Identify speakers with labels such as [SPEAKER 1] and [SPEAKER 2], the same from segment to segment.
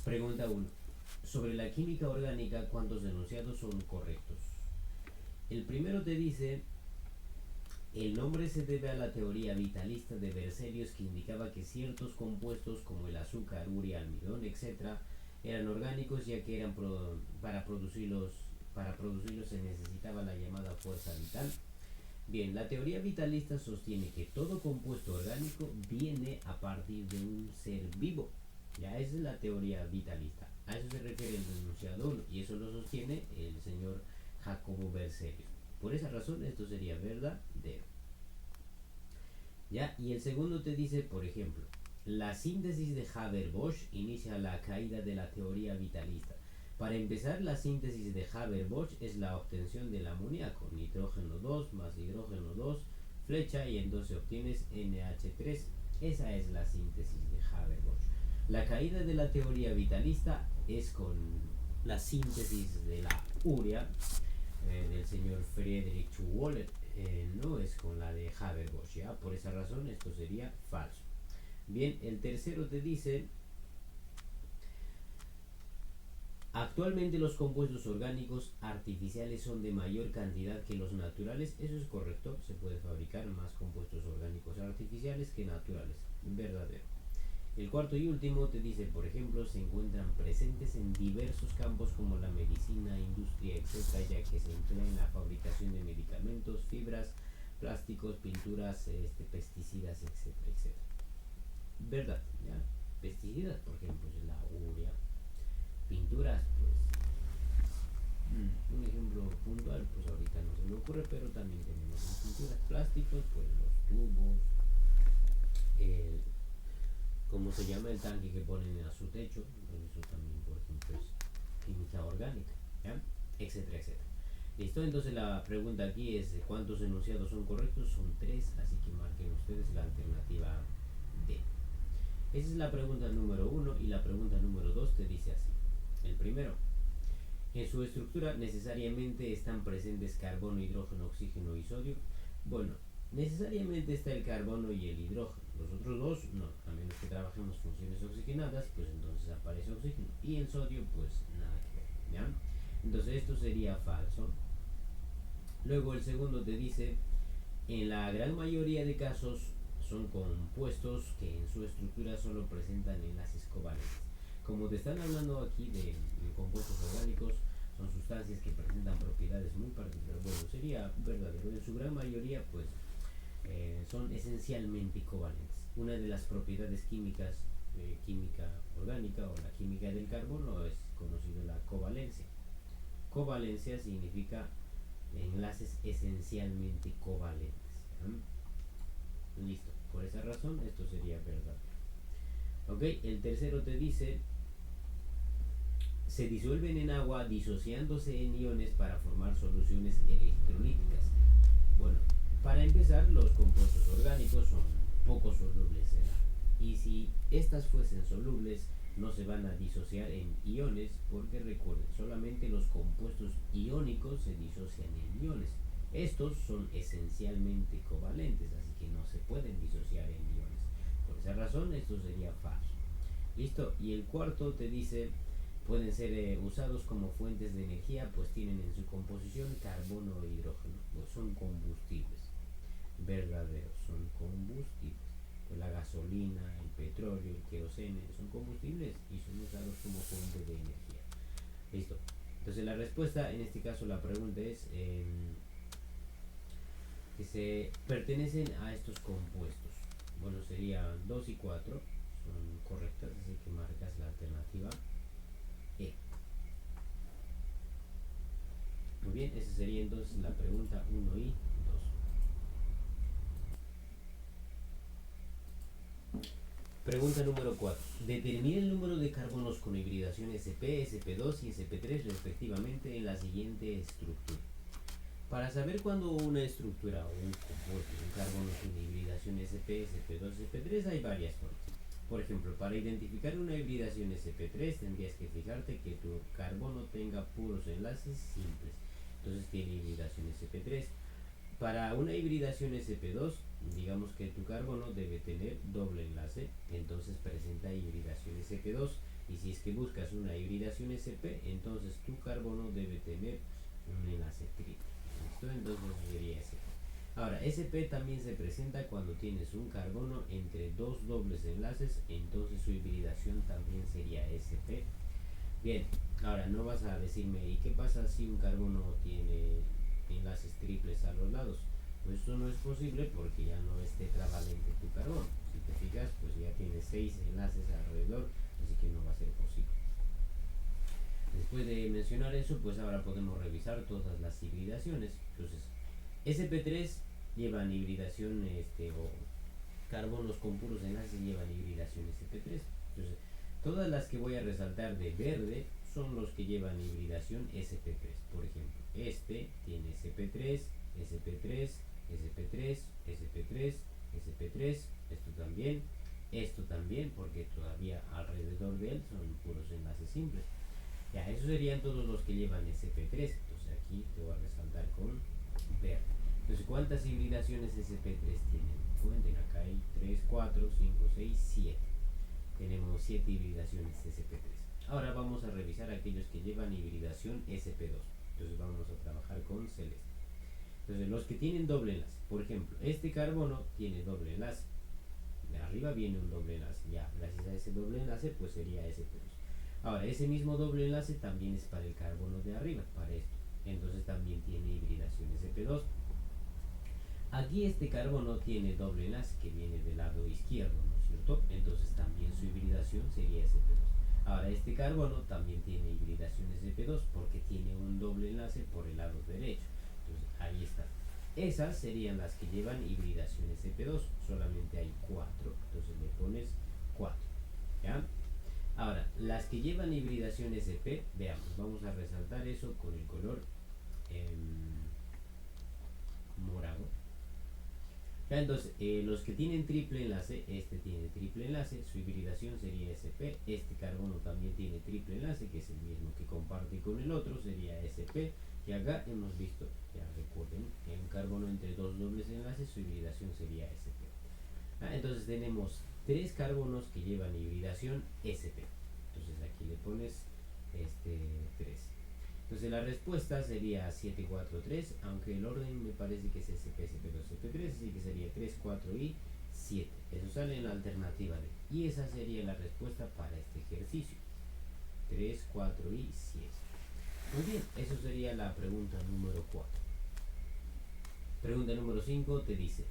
[SPEAKER 1] Pregunta uno. Sobre la química orgánica, ¿cuántos enunciados son correctos? El primero te dice, el nombre se debe a la teoría vitalista de Berzelius que indicaba que ciertos compuestos como el azúcar, urea, almidón, etc. eran orgánicos ya que para producirlos se necesitaba la llamada fuerza vital. Bien, la teoría vitalista sostiene que todo compuesto orgánico viene a partir de un ser vivo. Ya esa es la teoría vitalista. A eso se refiere el enunciado 1 y eso lo sostiene el señor Jacobo Berzelius. Por esa razón esto sería verdadero. ¿Ya? Y el segundo te dice, por ejemplo, la síntesis de Haber-Bosch inicia la caída de la teoría vitalista. Para empezar, la síntesis de Haber-Bosch es la obtención del amoníaco, nitrógeno 2 más hidrógeno 2, flecha, y entonces obtienes NH3. Esa es la síntesis de Haber-Bosch. La caída de la teoría vitalista es con la síntesis de la urea del señor Friedrich Wohler, no es con la de Haber-Bosch, ¿ya? Por esa razón esto sería falso. Bien, el tercero te dice, actualmente los compuestos orgánicos artificiales son de mayor cantidad que los naturales. Eso es correcto, se puede fabricar más compuestos orgánicos artificiales que naturales, verdadero. El cuarto y último te dice, por ejemplo, se encuentran presentes en diversos campos como la medicina, industria, etc., ya que se emplea en la fabricación de medicamentos, fibras, plásticos, pinturas, pesticidas, etcétera, etcétera. ¿Verdad? ¿Ya? Pesticidas, por ejemplo, es la urea. Pinturas, pues, un ejemplo puntual, pues ahorita no se me ocurre, pero también tenemos las pinturas. Plásticos, pues los tubos, el como se llama el tanque que ponen a su techo, eso también, por ejemplo, es química orgánica, ¿ya? Etcétera, etcétera. ¿Listo? Entonces la pregunta aquí es ¿cuántos enunciados son correctos? Son 3, así que marquen ustedes la alternativa D. Esa es la pregunta número 1 y la pregunta número 2 te dice así. El primero, en su estructura necesariamente están presentes carbono, hidrógeno, oxígeno y sodio. Bueno, necesariamente está el carbono y el hidrógeno. Los otros dos no, a menos que trabajemos funciones oxigenadas, pues entonces aparece oxígeno. Y el sodio, pues nada que ver, ¿ya? Entonces esto sería falso. Luego el segundo te dice, en la gran mayoría de casos son compuestos que en su estructura solo presentan enlaces covalentes. Como te están hablando aquí de compuestos orgánicos, son sustancias que presentan propiedades muy particulares. Bueno, sería verdadero. En su gran mayoría, pues, son esencialmente covalentes. Una de las propiedades químicas, química orgánica o la química del carbono es conocida la covalencia. Covalencia significa enlaces esencialmente covalentes. Listo. Por esa razón, esto sería verdadero. Ok, el tercero te dice, se disuelven en agua disociándose en iones para formar soluciones electrolíticas. Bueno, para empezar, los compuestos orgánicos son poco solubles en agua. Y si estas fuesen solubles, no se van a disociar en iones, porque recuerden, solamente los compuestos iónicos se disocian en iones. Estos son esencialmente covalentes, así que no se pueden disociar en iones. Por esa razón, esto sería falso. ¿Listo? Y el cuarto te dice, pueden ser usados como fuentes de energía, pues tienen en su composición carbono e hidrógeno, pues son combustibles. Verdaderos, son combustibles. Pues la gasolina, el petróleo, el queroseno son combustibles y son usados como fuente de energía. Listo. Entonces la respuesta, en este caso la pregunta es que se pertenecen a estos compuestos. Bueno, sería 2 y 4 son correctas, así que marcas la alternativa E. Muy bien, esa sería entonces la pregunta 1 y 2. Pregunta número 4. Determine el número de carbonos con hibridación sp, sp2 y sp3 respectivamente en la siguiente estructura. Para saber cuándo una estructura o un compuesto, un carbono tiene hibridación sp, sp2, sp3 hay varias formas. Por ejemplo, para identificar una hibridación sp3 tendrías que fijarte que tu carbono tenga puros enlaces simples. Entonces tiene hibridación sp3. Para una hibridación sp2, digamos que tu carbono debe tener doble enlace, entonces presenta hibridación sp2. Y si es que buscas una hibridación sp, entonces tu carbono debe tener un enlace triple. ¿Listo? Entonces sería sp. Ahora, sp también se presenta cuando tienes un carbono entre dos dobles enlaces, entonces su hibridación también sería sp. Bien, ahora no vas a decirme, ¿y qué pasa si un carbono tiene enlaces triples a los lados? Pues eso no es posible porque ya no es tetravalente tu carbono. Si te fijas, pues ya tiene 6 enlaces alrededor, así que no va a ser posible. Después de mencionar eso, pues ahora podemos revisar todas las hibridaciones. Entonces, sp3 llevan hibridación, o carbonos con puros enlaces llevan hibridación sp3. Entonces, todas las que voy a resaltar de verde son los que llevan hibridación sp3. Por ejemplo, este tiene sp3, sp3, sp3, sp3, sp3, esto también, porque todavía alrededor de él son puros enlaces simples. Ya, esos serían todos los que llevan sp3. Entonces aquí te voy a resaltar con verde. Entonces, ¿cuántas hibridaciones sp3 tienen? Cuenten, acá hay 3, 4, 5, 6, 7. Tenemos 7 hibridaciones sp3. Ahora vamos a revisar aquellos que llevan hibridación sp2. Entonces vamos a trabajar con celeste. Entonces, los que tienen doble enlace, por ejemplo, este carbono tiene doble enlace. De arriba viene un doble enlace. Ya, gracias a ese doble enlace, pues sería sp2. Ahora, ese mismo doble enlace también es para el carbono de arriba, para esto. Entonces también tiene hibridación sp2. Aquí este carbono tiene doble enlace que viene del lado izquierdo, ¿no es cierto? Entonces también su hibridación sería sp2. Ahora, este carbono también tiene hibridación sp2 porque tiene un doble enlace por el lado derecho. Entonces ahí está. Esas serían las que llevan hibridación sp2. Solamente hay 4. Entonces le pones 4. ¿Ya? Ahora, las que llevan hibridación sp, veamos, vamos a resaltar eso con el color morado. Ya, entonces, los que tienen triple enlace, este tiene triple enlace, su hibridación sería sp, este carbono también tiene triple enlace, que es el mismo que comparte con el otro, sería sp, y acá hemos visto, ya recuerden, en un carbono entre dos dobles enlaces, su hibridación sería sp. Entonces tenemos 3 carbonos que llevan hibridación sp. Entonces aquí le pones 3. Entonces la respuesta sería 7, 4, 3, aunque el orden me parece que es sp, sp2, sp3, así que sería 3, 4 y 7. Eso sale en la alternativa D. Y esa sería la respuesta para este ejercicio. 3, 4 y 7. Muy bien, eso sería la pregunta número 4. Pregunta número 5 te dice: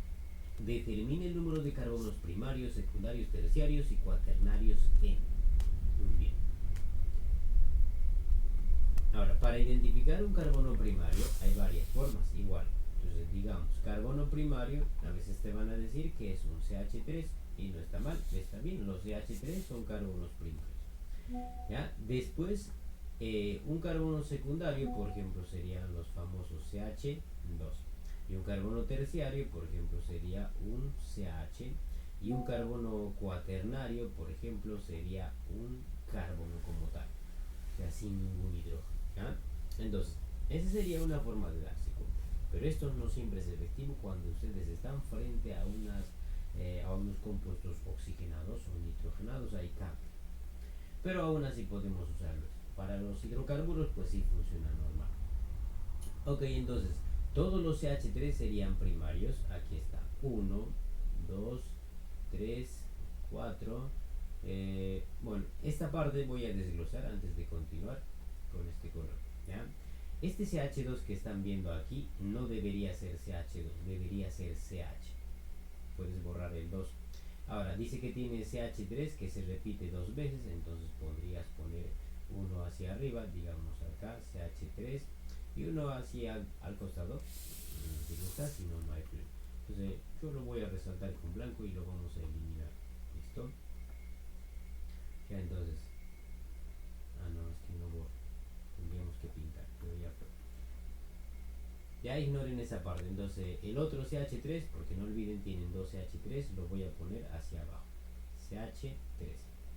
[SPEAKER 1] determine el número de carbonos primarios, secundarios, terciarios y cuaternarios en. Muy bien. Ahora, para identificar un carbono primario hay varias formas, igual. Entonces, digamos, carbono primario, a veces te van a decir que es un CH3 y no está mal, está bien, los CH3 son carbonos primarios. ¿Ya? Después, un carbono secundario, por ejemplo, serían los famosos CH2. Y un carbono terciario, por ejemplo, sería un CH. Y un carbono cuaternario, por ejemplo, sería un carbono como tal. O sea, sin ningún hidrógeno. ¿Ya? Entonces, esa sería una forma de darse cuenta. Pero esto no siempre es efectivo cuando ustedes están frente a unos compuestos oxigenados o nitrogenados, ahí cambia. Pero aún así podemos usarlos. Para los hidrocarburos, pues sí funciona normal. Ok, entonces, todos los CH3 serían primarios. Aquí está. 1, 2, 3, 4. Bueno, esta parte voy a desglosar antes de continuar con este color. ¿Ya? Este CH2 que están viendo aquí no debería ser CH2, debería ser CH. Puedes borrar el 2. Ahora, dice que tiene CH3 que se repite 2 veces, entonces podrías poner uno hacia arriba, digamos acá, CH3, y uno hacia al costado, si gusta, si no, no hay problema. Entonces, yo lo voy a resaltar con blanco y lo vamos a eliminar. ¿Listo? Ya, entonces, no, es que no borro, tendríamos que pintar, pero ya fue. Ya ignoren esa parte. Entonces el otro CH3, porque no olviden tienen dos CH3, lo voy a poner hacia abajo, CH3.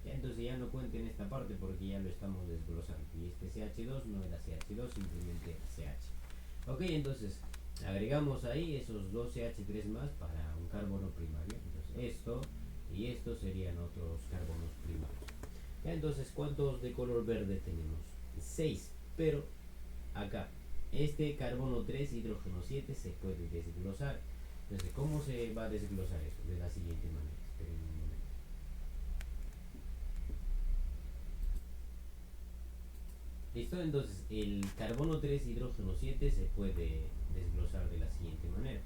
[SPEAKER 1] Ya, entonces ya no cuenten esta parte porque ya lo estamos desglosando. Y este CH2 no era CH2, simplemente era CH. Ok, entonces agregamos ahí esos dos CH3 más para un carbono primario. Entonces esto y esto serían otros carbonos primarios. Ya, entonces, ¿cuántos de color verde tenemos? 6, pero acá, este carbono 3 hidrógeno 7 se puede desglosar. Entonces, ¿cómo se va a desglosar eso? De la siguiente manera. Esperen un momento. ¿Listo? Entonces, el carbono 3 hidrógeno 7 se puede desglosar de la siguiente manera.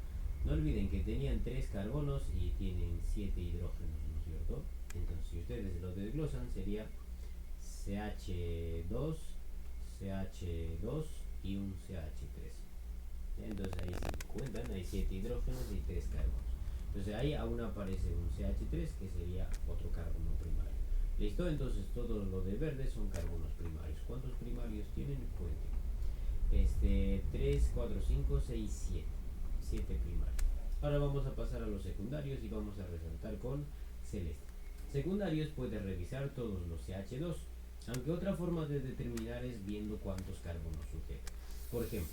[SPEAKER 1] No olviden que tenían 3 carbonos y tienen 7 hidrógenos, ¿no es cierto? Entonces, si ustedes lo desglosan, sería CH2, CH2 y un CH3. Entonces ahí si cuentan, hay 7 hidrógenos y 3 carbonos. Entonces ahí aún aparece un CH3 que sería otro carbono primario. ¿Listo? Entonces todo lo de verde son carbonos primarios. ¿Cuántos primarios tienen? Cuenten. 3, 4, 5, 6, 7. 7 primarios. Ahora vamos a pasar a los secundarios y vamos a resaltar con celeste. Secundarios puede revisar todos los CH2, aunque otra forma de determinar es viendo cuántos carbonos sujeta. Por ejemplo,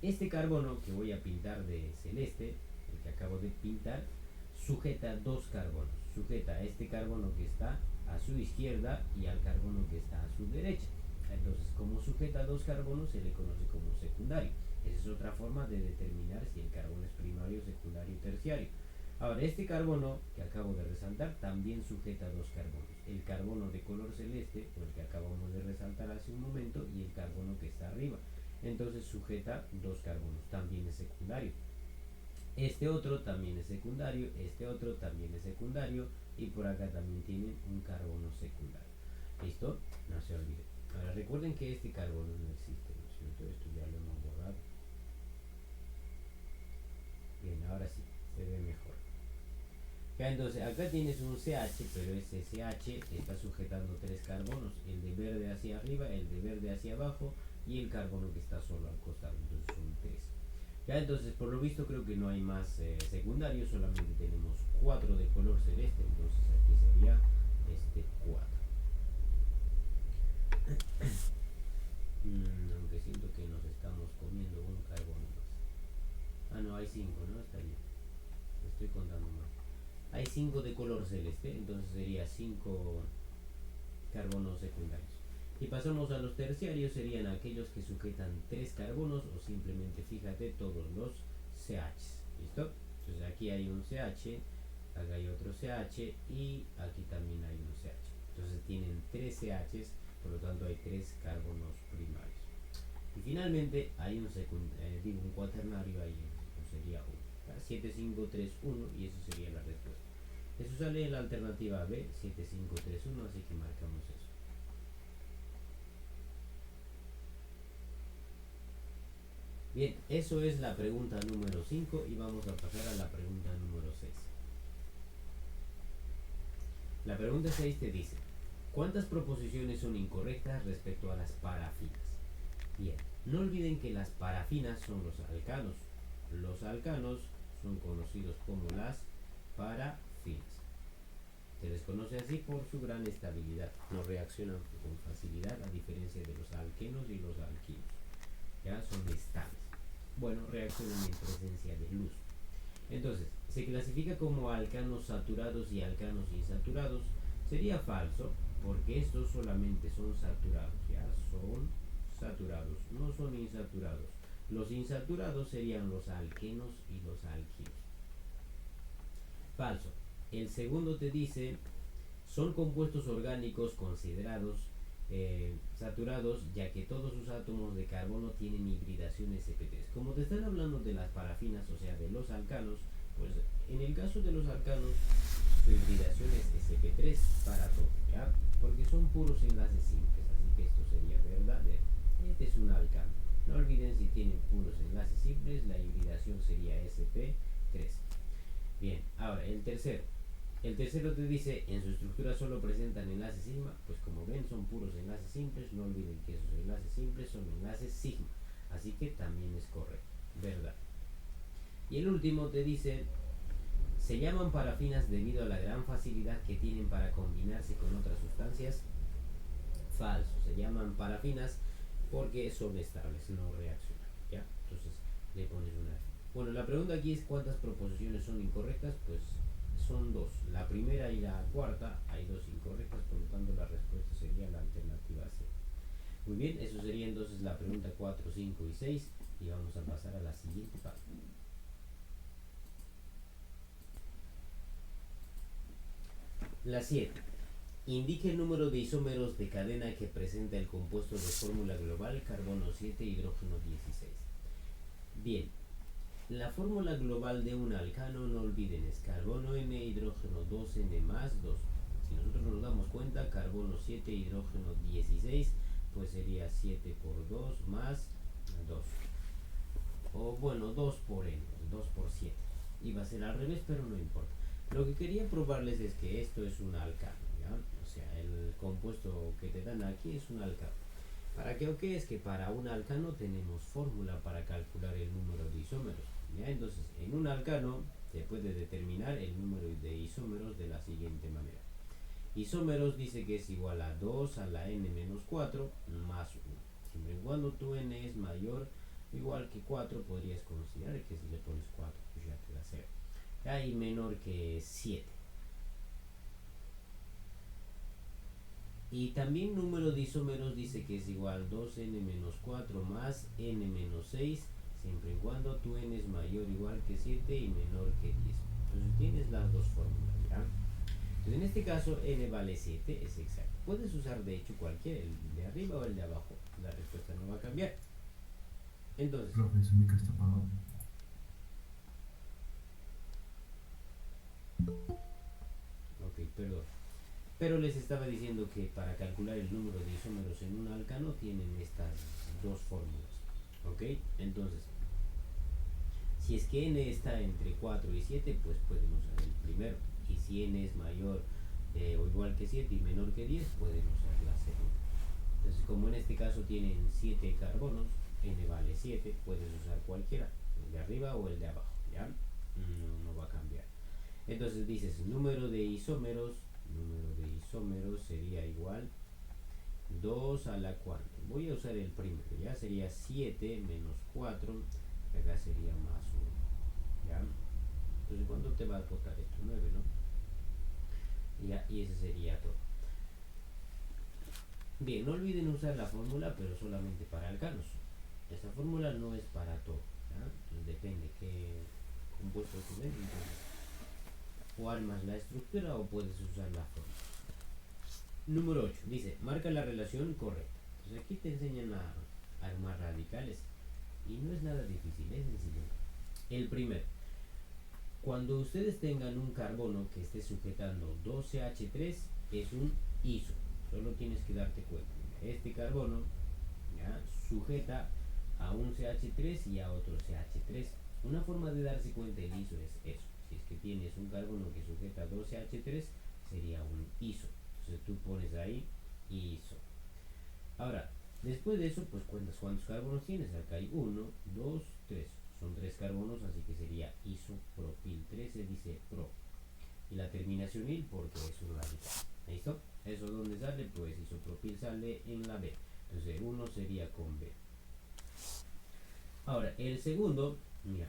[SPEAKER 1] este carbono que voy a pintar de celeste, el que acabo de pintar, sujeta 2 carbonos. Sujeta a este carbono que está a su izquierda y al carbono que está a su derecha. Entonces, como sujeta 2 carbonos, se le conoce como secundario. Esa es otra forma de determinar si el carbono es primario, secundario o terciario. Ahora, este carbono que acabo de resaltar también sujeta 2 carbonos. El carbono de color celeste, o el que acabamos de resaltar hace un momento, y el carbono que está arriba. Entonces sujeta 2 carbonos, también es secundario. Este otro también es secundario, este otro también es secundario, y por acá también tienen un carbono secundario. ¿Listo? No se olviden. Ahora recuerden que este carbono no existe, ¿no es cierto? Esto ya lo hemos borrado. Bien, ahora sí, se ve mejor. Ya, entonces acá tienes un CH, pero ese CH está sujetando 3 carbonos, el de verde hacia arriba, el de verde hacia abajo y el carbono que está solo al costado, entonces son 3. Ya, entonces por lo visto creo que no hay más secundarios, solamente tenemos 4 de color celeste, entonces aquí sería 4. Aunque siento que nos estamos comiendo un carbono más. Ah, no, hay 5, ¿no? Está bien. Estoy contando mal. Hay 5 de color celeste, entonces sería 5 carbonos secundarios. Y pasamos a los terciarios, serían aquellos que sujetan 3 carbonos o simplemente fíjate todos los CH. ¿Listo? Entonces aquí hay un CH, acá hay otro CH y aquí también hay un CH. Entonces tienen 3 CHs, por lo tanto hay 3 carbonos primarios. Y finalmente hay un cuaternario ahí, sería 1. 7, 5, 3, 1 y eso sería la respuesta. Eso sale en la alternativa B, 7, 5, 3, 1, así que marcamos eso. Bien, eso es la pregunta número 5 y vamos a pasar a la pregunta número 6. La pregunta 6 te dice, ¿cuántas proposiciones son incorrectas respecto a las parafinas? Bien, no olviden que las parafinas son los alcanos. Los alcanos son conocidos como las parafinas. Se les conoce así por su gran estabilidad. No reaccionan con facilidad a diferencia de los alquenos y los alquinos. Ya son estables. Bueno, reaccionan en presencia de luz. Entonces, se clasifica como alcanos saturados y alcanos insaturados. Sería falso porque estos solamente son saturados. Ya son saturados, no son insaturados. Los insaturados serían los alquenos y los alquinos. Falso. El segundo te dice, son compuestos orgánicos considerados saturados, ya que todos sus átomos de carbono tienen hibridación sp3. Como te están hablando de las parafinas, o sea, de los alcanos, pues en el caso de los alcanos, su hibridación es sp3 para todo, ¿ya? Porque son puros enlaces simples, así que esto sería verdadero. Este es un alcano. No olviden, si tienen puros enlaces simples, la hibridación sería sp3. Bien, ahora el tercero. El tercero te dice, en su estructura solo presentan enlaces sigma, pues como ven son puros enlaces simples, no olviden que esos enlaces simples son enlaces sigma, así que también es correcto, verdad. Y el último te dice, se llaman parafinas debido a la gran facilidad que tienen para combinarse con otras sustancias. Falso, se llaman parafinas porque son estables, no reaccionan, ¿ya? Entonces le pones una F. Bueno, la pregunta aquí es cuántas proposiciones son incorrectas, pues son 2. La primera y la cuarta hay 2 incorrectas, por lo tanto la respuesta sería bien, eso sería entonces la pregunta 4, 5 y 6 y vamos a pasar a la siguiente página. La 7. Indique el número de isómeros de cadena que presenta el compuesto de fórmula global carbono 7, hidrógeno 16. Bien, la fórmula global de un alcano, no olviden, es carbono N, hidrógeno 2N más 2. Si nosotros nos damos cuenta, carbono 7, hidrógeno 16, pues sería 7 por 2 más 2. O bueno, 2 por N, 2 por 7. Iba a ser al revés, pero no importa. Lo que quería probarles es que esto es un alcano, ¿ya? O sea, el compuesto que te dan aquí es un alcano. ¿Para qué o qué? Es que para un alcano tenemos fórmula para calcular el número de isómeros, ¿ya? Entonces, en un alcano se puede determinar el número de isómeros de la siguiente manera. Isómeros dice que es igual a 2 a la n menos 4 más 1. Siempre y cuando tu n es mayor o igual que 4, podrías considerar que si le pones 4, pues ya te da 0. Y menor que 7. Y también número de isómeros dice que es igual a 2n menos 4 más n menos 6, siempre y cuando tu n es mayor o igual que 7 y menor que 10. Entonces tienes las dos fórmulas, ¿ya? Entonces en este caso n vale 7, es exacto. Puedes usar de hecho cualquiera, el de arriba o el de abajo. La respuesta no va a cambiar. Entonces,
[SPEAKER 2] Profe, su micro está apagado.
[SPEAKER 1] ok, perdón. Pero les estaba diciendo que para calcular el número de isómeros en un alcano tienen estas dos fórmulas. ¿Ok? Entonces, si es que n está entre 4 y 7, pues pueden usar el primero. Y si n es mayor o igual que 7 y menor que 10, pueden usar la segunda. Entonces, como en este caso tienen 7 carbonos, n vale 7, puedes usar cualquiera, el de arriba o el de abajo, ¿ya? No va a cambiar. Entonces dices, número de isómeros sería igual 2 a la cuarta. Voy a usar el primero, ya sería 7 menos 4, acá sería más 1, ¿ya? Entonces, ¿cuánto te va a tocar esto? 9, ¿no? Ya, y ese sería todo. Bien, no olviden usar la fórmula, pero solamente para alcanos. Esta fórmula no es para todo, ¿ya? Entonces depende qué compuesto tú ves, o armas la estructura o puedes usar la fórmula. Número 8, dice, marca la relación correcta. Entonces aquí te enseñan a armar radicales y no es nada difícil, es sencillo. El primero, cuando ustedes tengan un carbono que esté sujetando 2CH3, es un iso. Solo tienes que darte cuenta. Este carbono ya sujeta a un CH3 y a otro CH3. Una forma de darse cuenta del iso es eso. Si es que tienes un carbono que sujeta 2CH3, sería un iso. Entonces tú pones ahí iso. Ahora, después de eso, pues cuentas cuántos carbonos tienes. Acá hay 1, 2, 3. Son 3 carbonos, así que sería isopropil 3, se dice pro. Y la terminación il porque es un radical. ¿Listo? ¿Eso dónde sale? Pues isopropil sale en la B. Entonces 1 sería con B. Ahora, el segundo, mira,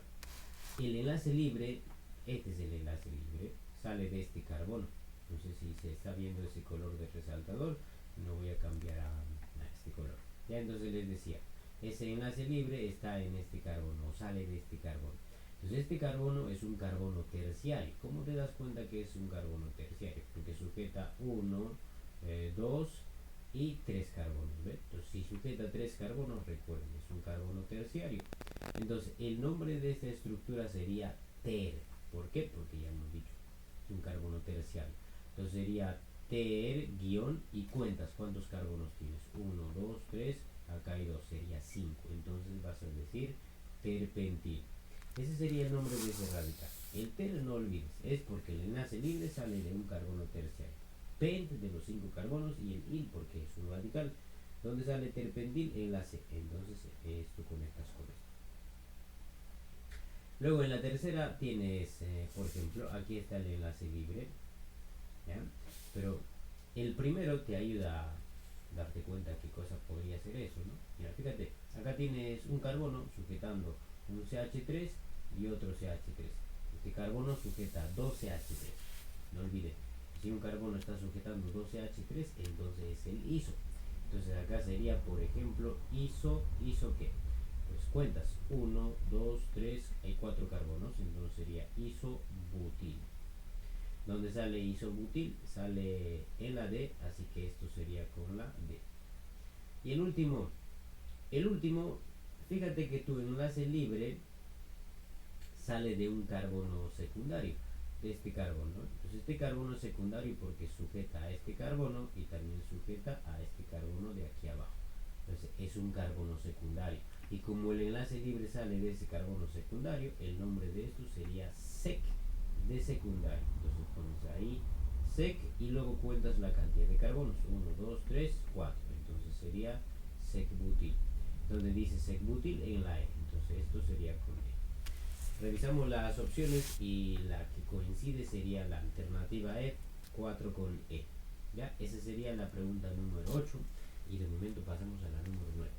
[SPEAKER 1] el enlace libre, este es el enlace libre, sale de este carbono. Entonces si se está viendo ese color de resaltador, no voy a cambiar a este color. Ya entonces les decía, ese enlace libre está en este carbono, o sale de este carbono. Entonces este carbono es un carbono terciario. ¿Cómo te das cuenta que es un carbono terciario? Porque sujeta 1, 2 y 3 carbonos. ¿Ves? Entonces si sujeta 3 carbonos, recuerden, es un carbono terciario. Entonces el nombre de esta estructura sería ter. ¿Por qué? Porque ya hemos dicho, es un carbono terciario. Entonces sería ter guión y cuentas cuántos carbonos tienes. 1, 2, 3, acá hay 2, sería 5. Entonces vas a decir terpentil. Ese sería el nombre de ese radical. El ter no olvides, es porque el enlace libre sale de un carbono terciario. Pent de los 5 carbonos y el il porque es un radical. ¿Dónde sale terpentil? Enlace. Entonces esto conectas con esto. Luego en la tercera tienes, por ejemplo, aquí está el enlace libre, ¿ya? Pero el primero te ayuda a darte cuenta qué cosa podría ser eso, ¿no? Mira, fíjate, acá tienes un carbono sujetando un CH3 y otro CH3. Este carbono sujeta 2 CH3. No olvides, si un carbono está sujetando 2 CH3, entonces es el iso. Entonces acá sería, por ejemplo, ¿iso qué? Pues cuentas, 1, 2, 3, hay 4 carbonos, entonces sería isobutil. ¿Dónde sale isobutil? Sale en la D, así que esto sería con la D. Y el último, fíjate que tu enlace libre sale de un carbono secundario, de este carbono. Entonces este carbono secundario porque sujeta a este carbono y también sujeta a este carbono de aquí abajo. Entonces es un carbono secundario. Y como el enlace libre sale de ese carbono secundario, el nombre de esto sería sec de secundario. Entonces pones ahí sec y luego cuentas la cantidad de carbonos. 1, 2, 3, 4. Entonces sería secbutil. Donde dice secbutil en la E. Entonces esto sería con E. Revisamos las opciones y la que coincide sería la alternativa E, 4 con E. ¿Ya? Esa sería la pregunta número 8 y de momento pasamos a la número 9.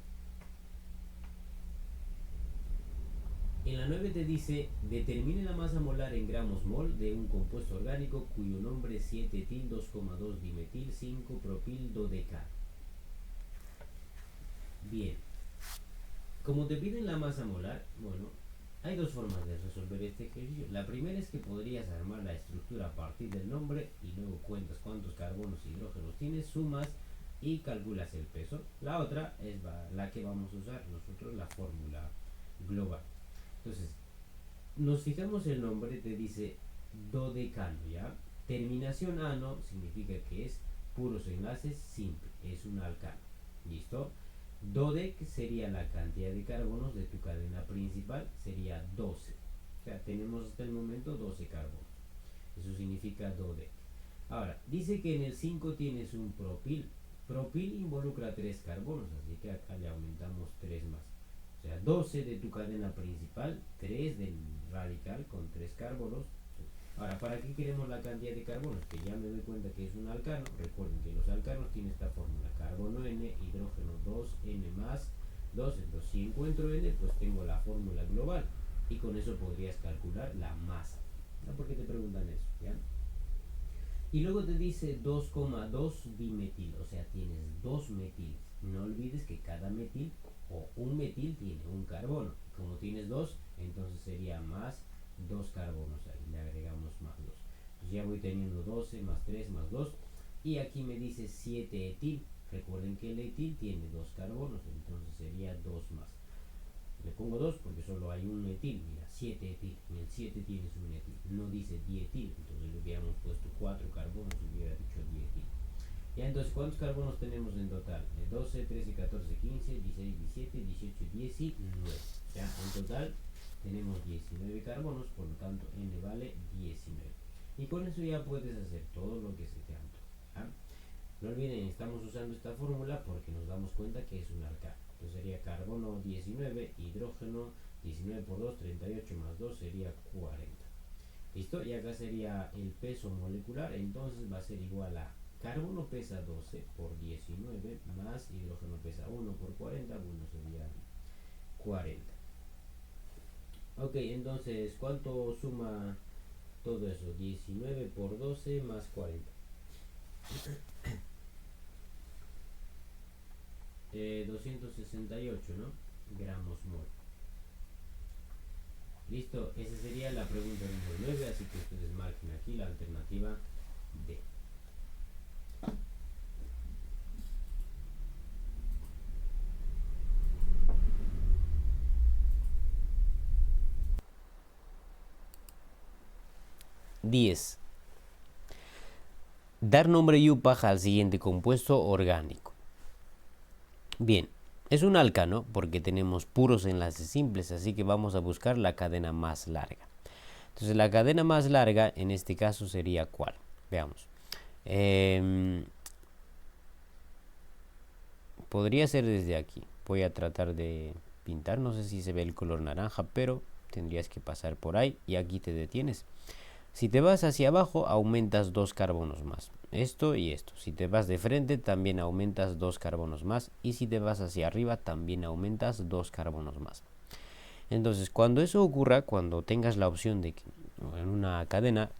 [SPEAKER 1] En la 9 te dice, determine la masa molar en gramos mol de un compuesto orgánico cuyo nombre es 7-etil 2,2 dimetil 5 propil dodecal. Bien, como te piden la masa molar, bueno, hay dos formas de resolver este ejercicio. La primera es que podrías armar la estructura a partir del nombre y luego cuentas cuántos carbonos y hidrógenos tienes, sumas y calculas el peso. La otra es la que vamos a usar nosotros, la fórmula global. Entonces, nos fijamos el nombre, te dice dodecano, ¿ya? Terminación ano significa que es puros enlaces simple, es un alcano. ¿Listo? Dodec sería la cantidad de carbonos de tu cadena principal, sería 12. O sea, tenemos hasta el momento 12 carbonos. Eso significa dodec. Ahora, dice que en el 5 tienes un propil. Propil involucra 3 carbonos, así que acá le aumentamos 3 más. O sea, 12 de tu cadena principal, 3 del radical con 3 carbonos. Ahora, ¿para qué queremos la cantidad de carbonos? Que ya me doy cuenta que es un alcano. Recuerden que los alcanos tienen esta fórmula. Carbono N, hidrógeno 2N más 2. Entonces, si encuentro N, pues tengo la fórmula global. Y con eso podrías calcular la masa. ¿No? ¿Por qué te preguntan eso? ¿Ya? Y luego te dice 2,2 dimetil. O sea, tienes 2 metiles. No olvides que cada metil o un metil tiene un carbono. Como tienes 2, entonces sería más 2 carbonos ahí, le agregamos más 2. Entonces ya voy teniendo 12 más 3 más 2. Y aquí me dice 7 etil. Recuerden que el etil tiene 2 carbonos, entonces sería 2 más. Le pongo 2 porque solo hay un etil. Mira, 7 etil. En el 7 tienes un etil. No dice dietil, entonces le hubiéramos puesto 4 carbonos y hubiera dicho dietil. Ya, entonces, ¿cuántos carbonos tenemos en total? 12, 13, 14, 15, 16, 17, 18, 19. Ya, en total tenemos 19 carbonos, por lo tanto N vale 19. Y con eso ya puedes hacer todo lo que se te antoje. ¿Ah? No olviden, estamos usando esta fórmula porque nos damos cuenta que es un alcano. Entonces sería carbono 19, hidrógeno 19 por 2, 38 más 2 sería 40. ¿Listo? Y acá sería el peso molecular, entonces va a ser igual a carbono pesa 12 por 19 más hidrógeno pesa 1 por 40, bueno, sería 40. Ok, entonces, ¿cuánto suma todo eso? 19 por 12 más 40. 268, ¿no? Gramos mol. Listo, esa sería la pregunta número 9, así que ustedes marquen aquí la alternativa D. (10) Dar nombre y UPAJ al siguiente compuesto orgánico. Bien, es un alcano porque tenemos puros enlaces simples, así que vamos a buscar la cadena más larga. Entonces la cadena más larga en este caso sería ¿cuál? Veamos. Podría ser desde aquí. Voy a tratar de pintar, no sé si se ve el color naranja, pero tendrías que pasar por ahí y aquí te detienes. Si te vas hacia abajo, aumentas 2 carbonos más. Esto y esto. Si te vas de frente, también aumentas 2 carbonos más. Y si te vas hacia arriba, también aumentas 2 carbonos más. Entonces, cuando eso ocurra, cuando tengas la opción de que en una cadena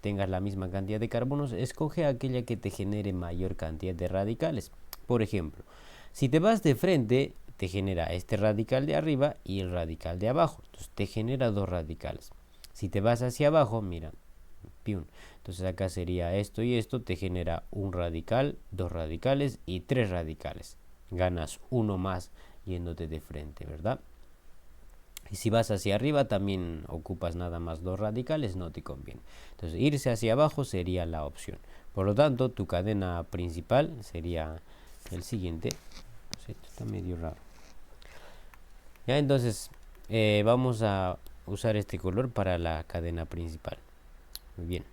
[SPEAKER 1] tengas la misma cantidad de carbonos, escoge aquella que te genere mayor cantidad de radicales. por ejemplo, si te vas de frente, te genera este radical de arriba y el radical de abajo. Entonces te genera dos radicales. Si te vas hacia abajo, mira, piun. Entonces acá sería esto y esto, te genera un radical, dos radicales y tres radicales. Ganas uno más yéndote de frente, ¿verdad? Y si vas hacia arriba también ocupas nada más dos radicales, no te conviene. Entonces irse hacia abajo sería la opción. Por lo tanto, tu cadena principal sería el siguiente. Esto está medio raro. Ya, entonces vamos a usar este color para la cadena principal. Muy bien.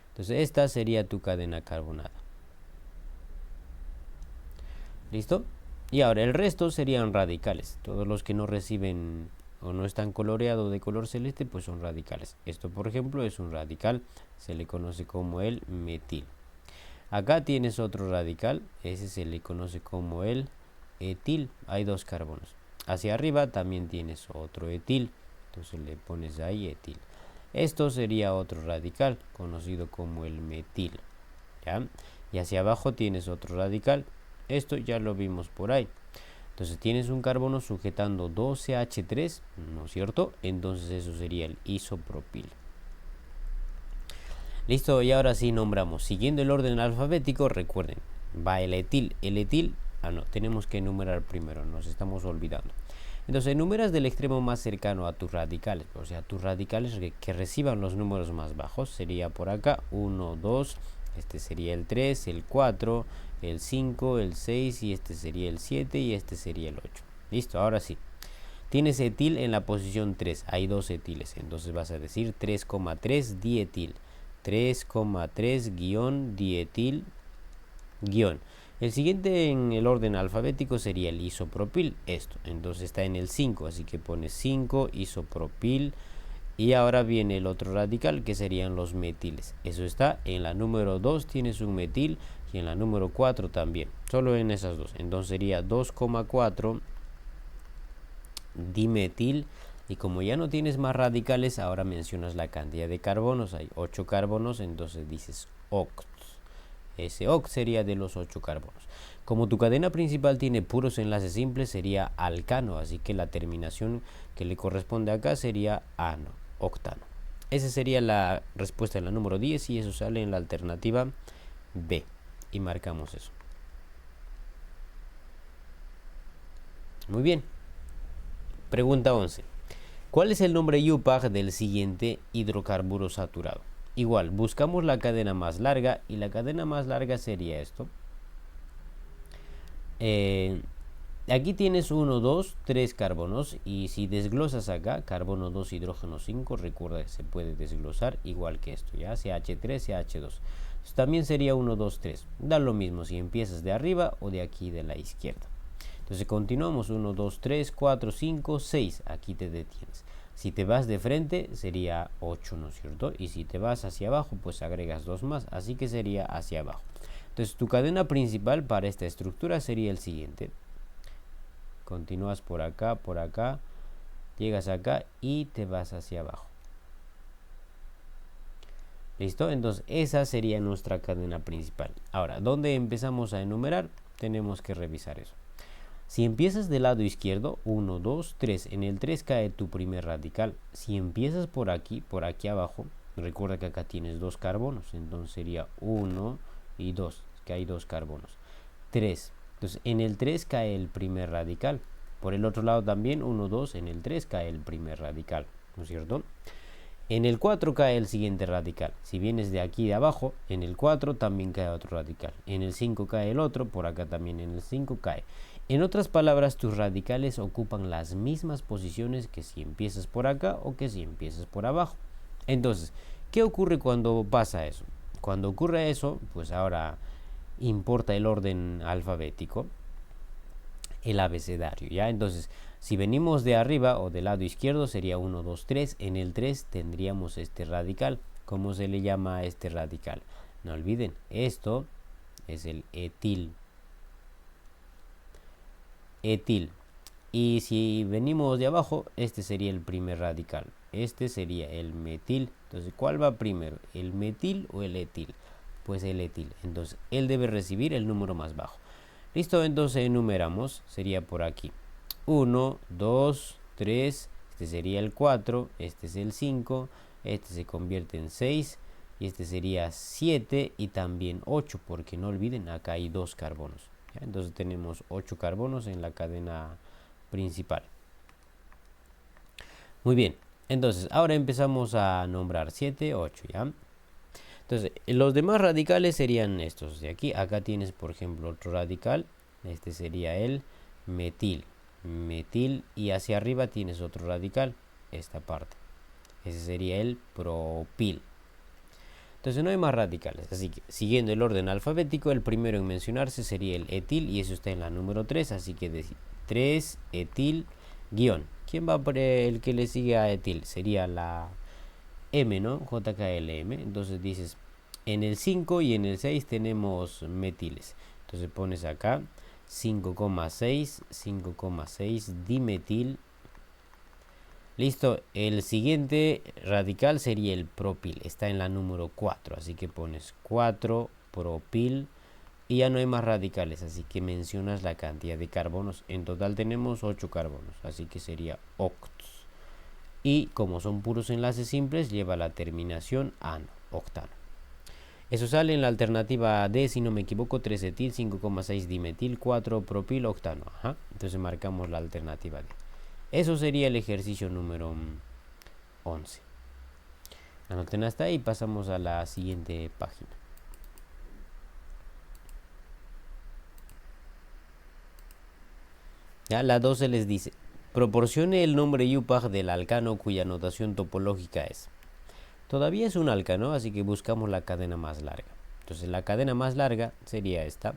[SPEAKER 1] Entonces esta sería tu cadena carbonada. ¿Listo? Y ahora el resto serían radicales. Todos los que no reciben o no están coloreados de color celeste, pues son radicales. Esto, por ejemplo, es un radical. Se le conoce como el metil. Acá tienes otro radical. Ese se le conoce como el etil. Hay dos carbonos. Hacia arriba también tienes otro etil. Entonces le pones ahí etil. Esto sería otro radical, conocido como el metil. ¿Ya? Y hacia abajo tienes otro radical. Esto ya lo vimos por ahí. Entonces tienes un carbono sujetando 2CH3, ¿no es cierto? Entonces eso sería el isopropil. Listo, y ahora sí nombramos. Siguiendo el orden alfabético, recuerden, va el etil. El etil, no, tenemos que enumerar primero, nos estamos olvidando. Entonces enumeras del extremo más cercano a tus radicales, o sea, tus radicales que reciban los números más bajos. Sería por acá 1, 2, este sería el 3, el 4, el 5, el 6 y este sería el 7 y este sería el 8. Listo, ahora sí. Tienes etil en la posición 3, hay dos etiles, entonces vas a decir 3,3 dietil. 3,3 dietil guión. El siguiente en el orden alfabético sería el isopropil, esto, entonces está en el 5, así que pones 5 isopropil. Y ahora viene el otro radical que serían los metiles. Eso está en la número 2 tienes un metil y en la número 4 también. Solo en esas dos. Entonces sería 2,4 dimetil. Y como ya no tienes más radicales, ahora mencionas la cantidad de carbonos. Hay 8 carbonos, entonces dices oct. Ese oct sería de los 8 carbonos. Como tu cadena principal tiene puros enlaces simples, sería alcano. Así que la terminación que le corresponde acá sería ano, octano. Esa sería la respuesta en la número 10 y eso sale en la alternativa B. Y marcamos eso. Muy bien. Pregunta 11. ¿Cuál es el nombre IUPAC del siguiente hidrocarburo saturado? Igual, buscamos la cadena más larga y la cadena más larga sería esto. Aquí tienes 1, 2, 3 carbonos y si desglosas acá, carbono 2, hidrógeno 5, recuerda que se puede desglosar igual que esto, ya CH3, CH2. Entonces, también sería 1, 2, 3. Da lo mismo si empiezas de arriba o de aquí de la izquierda. Entonces continuamos 1, 2, 3, 4, 5, 6. Aquí te detienes. Si te vas de frente sería 8, ¿no es cierto? Y si te vas hacia abajo, pues agregas 2 más. Así que sería hacia abajo. Entonces tu cadena principal para esta estructura sería el siguiente. Continúas por acá, llegas acá y te vas hacia abajo. ¿Listo? Entonces esa sería nuestra cadena principal. Ahora, ¿dónde empezamos a enumerar? Tenemos que revisar eso. Si empiezas del lado izquierdo, 1, 2, 3. En el 3 cae tu primer radical. Si empiezas por aquí abajo, recuerda que acá tienes 2 carbonos. Entonces sería 1 y 2, que hay 2 carbonos. 3. Entonces en el 3 cae el primer radical. Por el otro lado también 1, 2, en el 3 cae el primer radical, ¿no es cierto? En el 4 cae el siguiente radical. Si vienes de aquí de abajo, en el 4 también cae otro radical. En el 5 cae el otro, por acá también en el 5 cae. En otras palabras, tus radicales ocupan las mismas posiciones que si empiezas por acá o que si empiezas por abajo. Entonces, ¿qué ocurre cuando pasa eso? Cuando ocurre eso, pues ahora importa el orden alfabético, el abecedario, ¿ya? Entonces, si venimos de arriba o del lado izquierdo sería 1, 2, 3. En el 3 tendríamos este radical. ¿Cómo se le llama a este radical? No olviden, esto es el etil. Y si venimos de abajo, este sería el primer radical. Este sería el metil. Entonces, ¿cuál va primero? ¿El metil o el etil? pues el etil. Entonces él debe recibir el número más bajo. Listo, entonces enumeramos, sería por aquí. 1, 2, 3, este sería el 4, este es el 5, este se convierte en 6 y este sería 7 y también 8, porque no olviden, acá hay 2 carbonos. ¿Ya? Entonces tenemos 8 carbonos en la cadena principal. Muy bien, entonces ahora empezamos a nombrar 7, 8, ¿ya? Entonces, los demás radicales serían estos de aquí. Acá tienes, por ejemplo, otro radical. Este sería el metil. Metil y hacia arriba tienes otro radical. Esta parte. Ese sería el propil. Entonces no hay más radicales. Así que, siguiendo el orden alfabético, el primero en mencionarse sería el etil. Y eso está en la número 3. Así que 3 etil guión. ¿Quién va por el que le sigue a etil? Sería la M, ¿no? JKLM. Entonces dices, en el 5 y en el 6 tenemos metiles. Entonces pones acá 5,6 dimetil. Listo, el siguiente radical sería el propil. Está en la número 4, así que pones 4 propil y ya no hay más radicales, así que mencionas la cantidad de carbonos. En total tenemos 8 carbonos, así que sería octos. Y como son puros enlaces simples, lleva la terminación ano, octano. Eso sale en la alternativa D, si no me equivoco, 3 etil, 5,6 dimetil, 4 propil, octano. Ajá. Entonces marcamos la alternativa D. Eso sería el ejercicio número 11. Anoten hasta ahí y pasamos a la siguiente página. Ya, la 12 les dice, proporcione el nombre IUPAC del alcano cuya notación topológica es. Todavía es un alcano, así que buscamos la cadena más larga. Entonces la cadena más larga sería esta.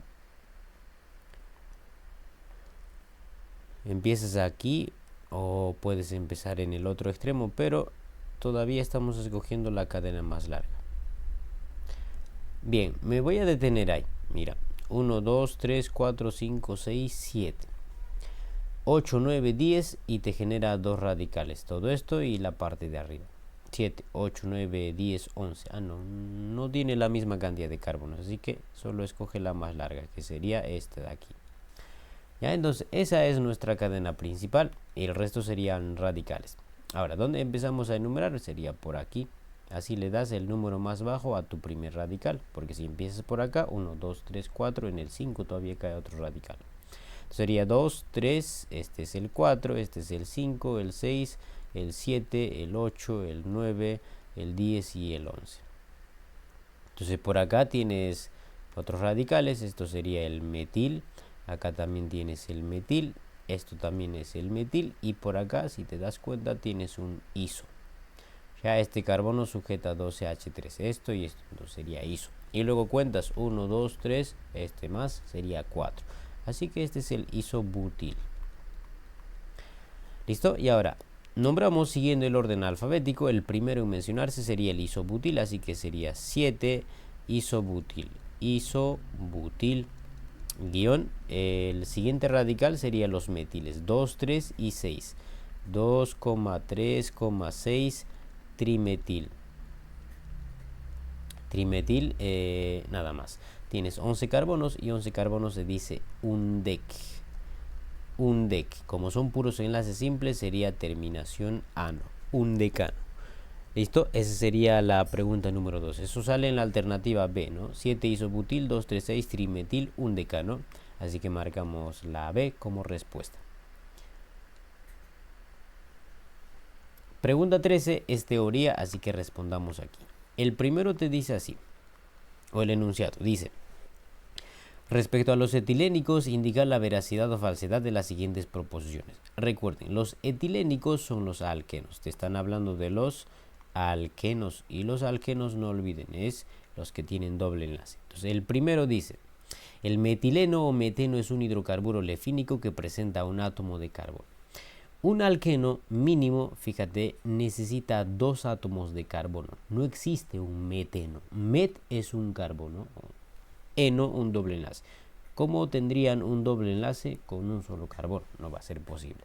[SPEAKER 1] Empiezas aquí o puedes empezar en el otro extremo, pero todavía estamos escogiendo la cadena más larga. Bien, me voy a detener ahí. Mira, 1, 2, 3, 4, 5, 6, 7. 8, 9, 10 y te genera 2 radicales. Todo esto y la parte de arriba. 7, 8, 9, 10, 11. Ah, no tiene la misma cantidad de carbonos, así que solo escoge la más larga, que sería esta de aquí. Ya, entonces esa es nuestra cadena principal y el resto serían radicales. Ahora, ¿dónde empezamos a enumerar? Sería por aquí. Así le das el número más bajo a tu primer radical, porque si empiezas por acá, 1, 2, 3, 4, en el 5 todavía cae otro radical. Sería 2, 3, este es el 4, este es el 5, el 6, el 7, el 8, el 9, el 10 y el 11. Entonces por acá tienes otros radicales, esto sería el metil, acá también tienes el metil, esto también es el metil y por acá, si te das cuenta, tienes un iso. Ya este carbono sujeta 12H3, esto y esto, entonces sería iso. Y luego cuentas 1, 2, 3, este más sería 4. Así que este es el isobutil. ¿Listo? Y ahora, nombramos siguiendo el orden alfabético. El primero en mencionarse sería el isobutil, así que sería 7 isobutil. Isobutil. Guión. El siguiente radical sería los metiles. 2, 3 y 6. 2,3,6 trimetil. Trimetil, nada más. Tienes 11 carbonos y 11 carbonos se dice un dec. Un dec. Como son puros enlaces simples, sería terminación ano. Un decano. ¿Listo? Esa sería la pregunta número 2. Eso sale en la alternativa B, ¿no? 7 isobutil, 2, 3, 6 trimetil, un decano. Así que marcamos la B como respuesta. Pregunta 13 es teoría, así que respondamos aquí. El primero te dice así, o el enunciado dice: respecto a los etilénicos, indica la veracidad o falsedad de las siguientes proposiciones. Recuerden, los etilénicos son los alquenos. Te están hablando de los alquenos. Y los alquenos, no olviden, es los que tienen doble enlace. Entonces, el primero dice: el metileno o meteno es un hidrocarburo lefínico que presenta un átomo de carbono. Un alqueno mínimo, fíjate, necesita 2 átomos de carbono. No existe un meteno. Met es un carbono. Eno un doble enlace. ¿Cómo tendrían un doble enlace con un solo carbono? No va a ser posible.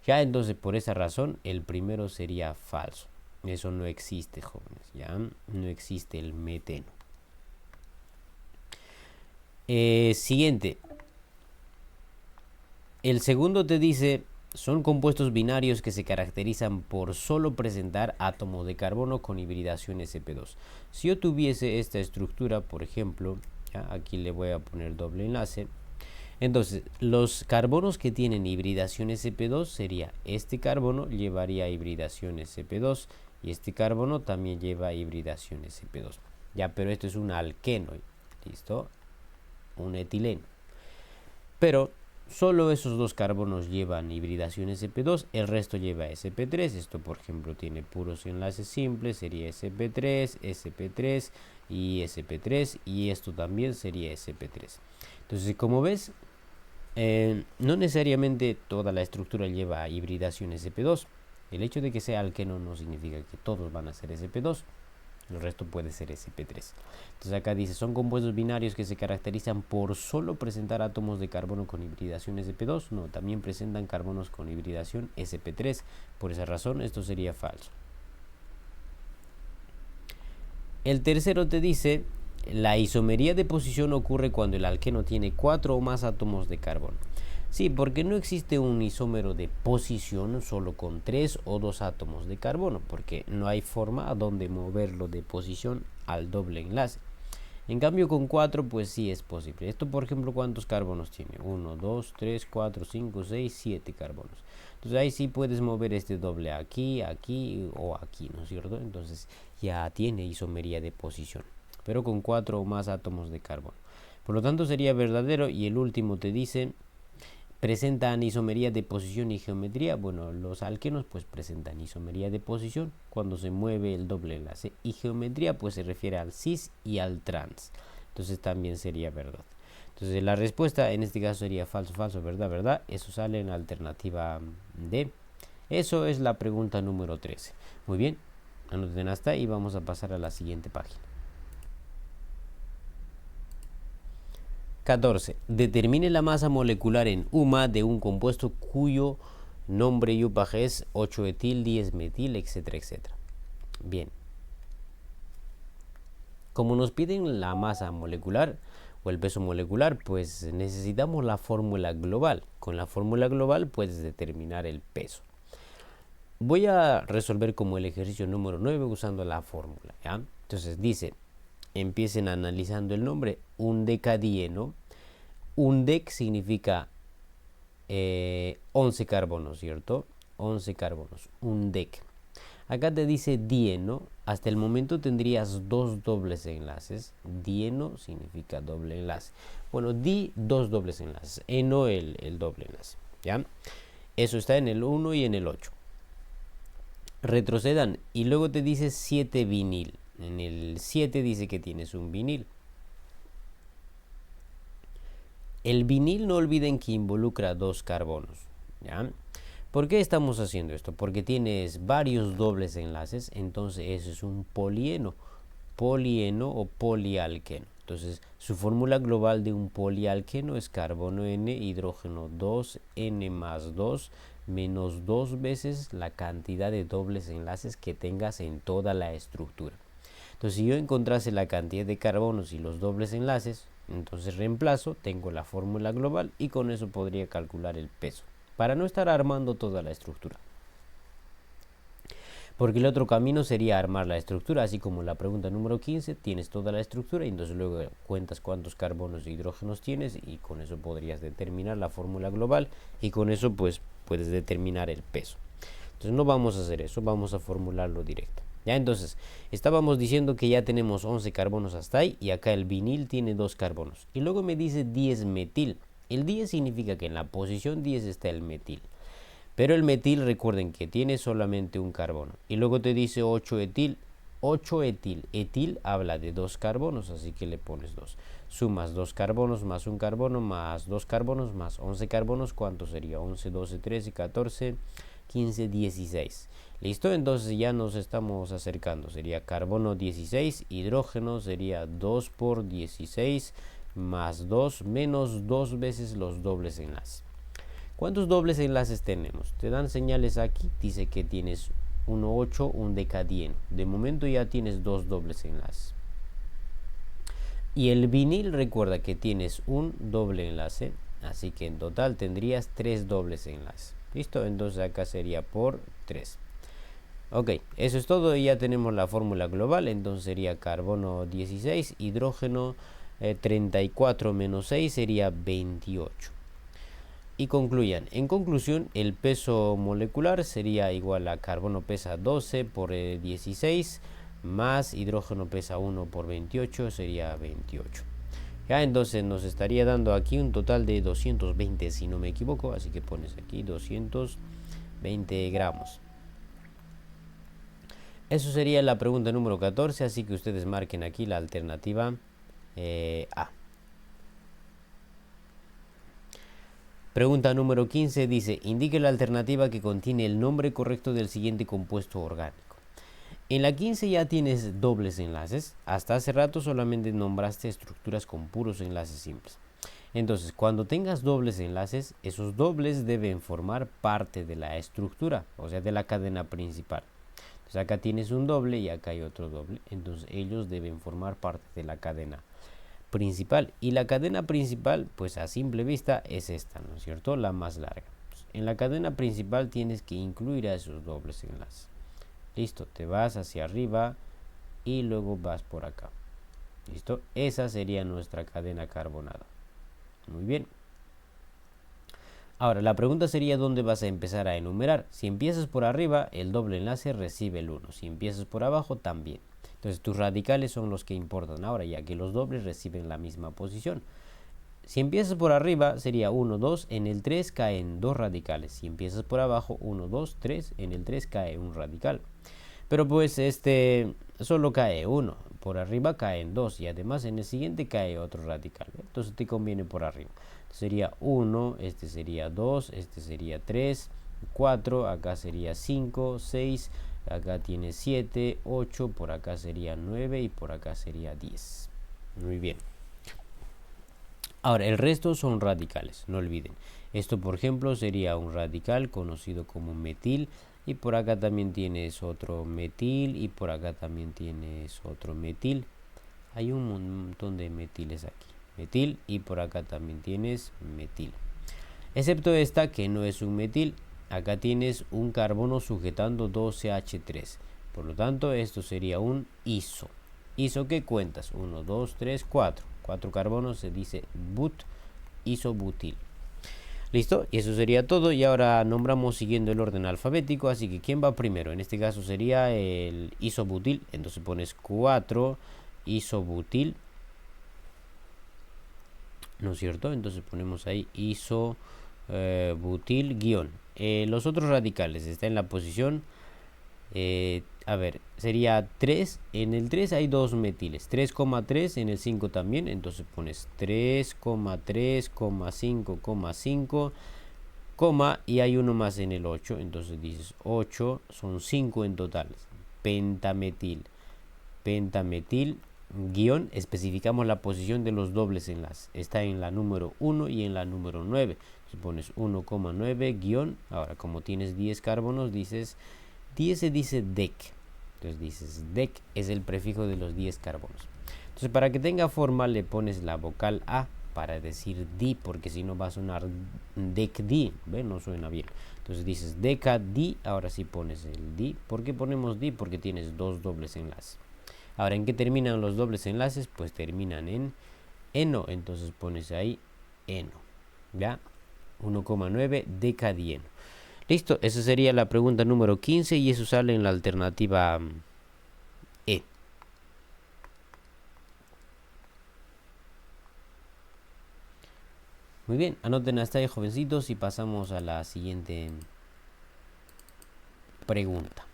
[SPEAKER 1] Ya, entonces, por esa razón, el primero sería falso. Eso no existe, jóvenes. Ya no existe el meteno. Siguiente. El segundo te dice, son compuestos binarios que se caracterizan por solo presentar átomos de carbono con hibridación sp2. Si yo tuviese esta estructura, por ejemplo, ¿ya? Aquí le voy a poner doble enlace. Entonces, los carbonos que tienen hibridación sp2 sería este carbono llevaría hibridación sp2 y este carbono también lleva hibridación sp2. Ya, pero esto es un alqueno, ¿listo? Un etileno. Pero solo esos dos carbonos llevan hibridación sp2, el resto lleva sp3. Esto, por ejemplo, tiene puros enlaces simples, sería sp3, sp3 y sp3, y esto también sería sp3. Entonces, como ves, no necesariamente toda la estructura lleva hibridación sp2. El hecho de que sea alqueno no significa que todos van a ser sp2. El resto puede ser sp3. Entonces acá dice, son compuestos binarios que se caracterizan por solo presentar átomos de carbono con hibridación sp2. No, también presentan carbonos con hibridación sp3. Por esa razón, esto sería falso. El tercero te dice, la isomería de posición ocurre cuando el alqueno tiene 4 o más átomos de carbono. Sí, porque no existe un isómero de posición solo con 3 o 2 átomos de carbono, porque no hay forma a donde moverlo de posición al doble enlace. En cambio con 4 pues sí es posible. Esto, por ejemplo, ¿cuántos carbonos tiene? 1, 2, 3, 4, 5, 6, 7 carbonos. Entonces ahí sí puedes mover este doble aquí, aquí o aquí, ¿no es cierto? Entonces ya tiene isomería de posición, pero con 4 o más átomos de carbono. Por lo tanto sería verdadero. Y el último te dice, presentan isomería de posición y geometría. Bueno, los alquenos pues presentan isomería de posición cuando se mueve el doble enlace, y geometría pues se refiere al cis y al trans. Entonces también sería verdad. Entonces la respuesta en este caso sería falso, falso, verdad, verdad. Eso sale en la alternativa D. Eso es la pregunta número 13. Muy bien, anoten hasta y vamos a pasar a la siguiente página. 14. Determine la masa molecular en UMA de un compuesto cuyo nombre IUPAC es 8-etil, 10-metil, etcétera, etcétera. Bien. Como nos piden la masa molecular o el peso molecular, pues necesitamos la fórmula global. Con la fórmula global puedes determinar el peso. Voy a resolver como el ejercicio número 9 usando la fórmula, ¿ya? Entonces dice, empiecen analizando el nombre, un decadieno. Un dec significa 11 carbonos, ¿cierto? 11 carbonos, un dec. Acá te dice dieno. Hasta el momento tendrías dos dobles enlaces. Dieno significa doble enlace. Bueno, di dos dobles enlaces, eno el doble enlace, ¿ya? Eso está en el 1 y en el 8. Retrocedan y luego te dice 7 vinil. En el 7 dice que tienes un vinil. El vinil, no olviden que involucra dos carbonos, ¿ya? ¿Por qué estamos haciendo esto? Porque tienes varios dobles enlaces, entonces eso es un polieno o polialqueno. Entonces su fórmula global de un polialqueno es carbono N, hidrógeno 2, N más 2, menos 2 veces la cantidad de dobles enlaces que tengas en toda la estructura. Entonces si yo encontrase la cantidad de carbonos y los dobles enlaces, entonces reemplazo, tengo la fórmula global y con eso podría calcular el peso, para no estar armando toda la estructura. Porque el otro camino sería armar la estructura, así como la pregunta número 15, tienes toda la estructura y entonces luego cuentas cuántos carbonos e hidrógenos tienes y con eso podrías determinar la fórmula global y con eso pues puedes determinar el peso. Entonces no vamos a hacer eso, vamos a formularlo directo. Ya, entonces, estábamos diciendo que ya tenemos 11 carbonos hasta ahí y acá el vinil tiene 2 carbonos. Y luego me dice 10 metil. El 10 significa que en la posición 10 está el metil. Pero el metil, recuerden que tiene solamente un carbono. Y luego te dice 8 etil. 8 etil. Etil habla de 2 carbonos, así que le pones 2. Sumas 2 carbonos más un carbono más 2 carbonos más 11 carbonos. ¿Cuánto sería? 11, 12, 13, 14, 15, 16. ¿Listo? Entonces ya nos estamos acercando. Sería carbono 16, hidrógeno sería 2 por 16 más 2 menos 2 veces los dobles enlaces. ¿Cuántos dobles enlaces tenemos? Te dan señales aquí. Dice que tienes 1, 8, un decadieno. De momento ya tienes 2 dobles enlaces. Y el vinil, recuerda que tienes un doble enlace, así que en total tendrías 3 dobles enlaces. ¿Listo? Entonces acá sería por 3. Ok, eso es todo y ya tenemos la fórmula global. Entonces sería carbono 16, hidrógeno 34 menos 6 sería 28. Y concluyan. En conclusión, el peso molecular sería igual a carbono pesa 12 por 16 más hidrógeno pesa 1 por 28 sería 28. Ya, entonces nos estaría dando aquí un total de 220 si no me equivoco, así que pones aquí 220 gramos. Eso sería la pregunta número 14, así que ustedes marquen aquí la alternativa A. Pregunta número 15 dice, indique la alternativa que contiene el nombre correcto del siguiente compuesto orgánico. En la 15 ya tienes dobles enlaces. Hasta hace rato solamente nombraste estructuras con puros enlaces simples. Entonces, cuando tengas dobles enlaces, esos dobles deben formar parte de la estructura, o sea, de la cadena principal. Entonces, acá tienes un doble y acá hay otro doble. Entonces, ellos deben formar parte de la cadena principal. Y la cadena principal, pues a simple vista, es esta, ¿no es cierto? La más larga. Entonces, en la cadena principal tienes que incluir a esos dobles enlaces. Listo, te vas hacia arriba y luego vas por acá. Listo, esa sería nuestra cadena carbonada. Muy bien. Ahora, la pregunta sería dónde vas a empezar a enumerar. Si empiezas por arriba, el doble enlace recibe el 1. Si empiezas por abajo, también. Entonces, tus radicales son los que importan ahora, ya que los dobles reciben la misma posición. Si empiezas por arriba, sería 1, 2. En el 3 caen 2 radicales. Si empiezas por abajo, 1, 2, 3. En el 3 cae un radical. Pero pues solo cae 1. Por arriba caen 2. Y además en el siguiente cae otro radical. Entonces te conviene por arriba. Sería 1, este sería 2, este sería 3, 4, acá sería 5, 6, acá tiene 7, 8, por acá sería 9 y por acá sería 10. Muy bien. Ahora, el resto son radicales, no olviden. Esto, por ejemplo, sería un radical conocido como metil. Y por acá también tienes otro metil. Y por acá también tienes otro metil. Hay un montón de metiles aquí. Metil y por acá también tienes metil. Excepto esta que no es un metil. Acá tienes un carbono sujetando 12H3. Por lo tanto, esto sería un iso. ¿Iso qué cuentas? 1, 2, 3, 4. 4 carbonos se dice but, isobutil. ¿Listo? Y eso sería todo. Y ahora nombramos siguiendo el orden alfabético. Así que ¿quién va primero? En este caso sería el isobutil. Entonces pones 4 isobutil. ¿No es cierto? Entonces ponemos ahí isobutil guión. Los otros radicales están en la posición... a ver, sería 3. En el 3 hay 2 metiles. 3,3 en el 5 también. Entonces pones 3,3,5,5, y hay uno más en el 8. Entonces dices 8, son 5 en total. Pentametil. Pentametil guión, especificamos la posición de los dobles enlaces. Está en la número 1 y en la número 9. Entonces pones 1,9 guión. Ahora, como tienes 10 carbonos, dices 10 se dice dec. Entonces dices dec es el prefijo de los 10 carbonos. Entonces para que tenga forma le pones la vocal A para decir di, porque si no va a sonar decdi, ¿ven? No suena bien. Entonces dices decadi, ahora sí pones el di. ¿Por qué ponemos di? Porque tienes dos dobles enlaces. Ahora, ¿en qué terminan los dobles enlaces? Pues terminan en eno, entonces pones ahí eno, ¿ya? 1,9 decadieno. Listo, esa sería la pregunta número 15 y eso sale en la alternativa E. Muy bien, anoten hasta ahí, jovencitos, y pasamos a la siguiente pregunta.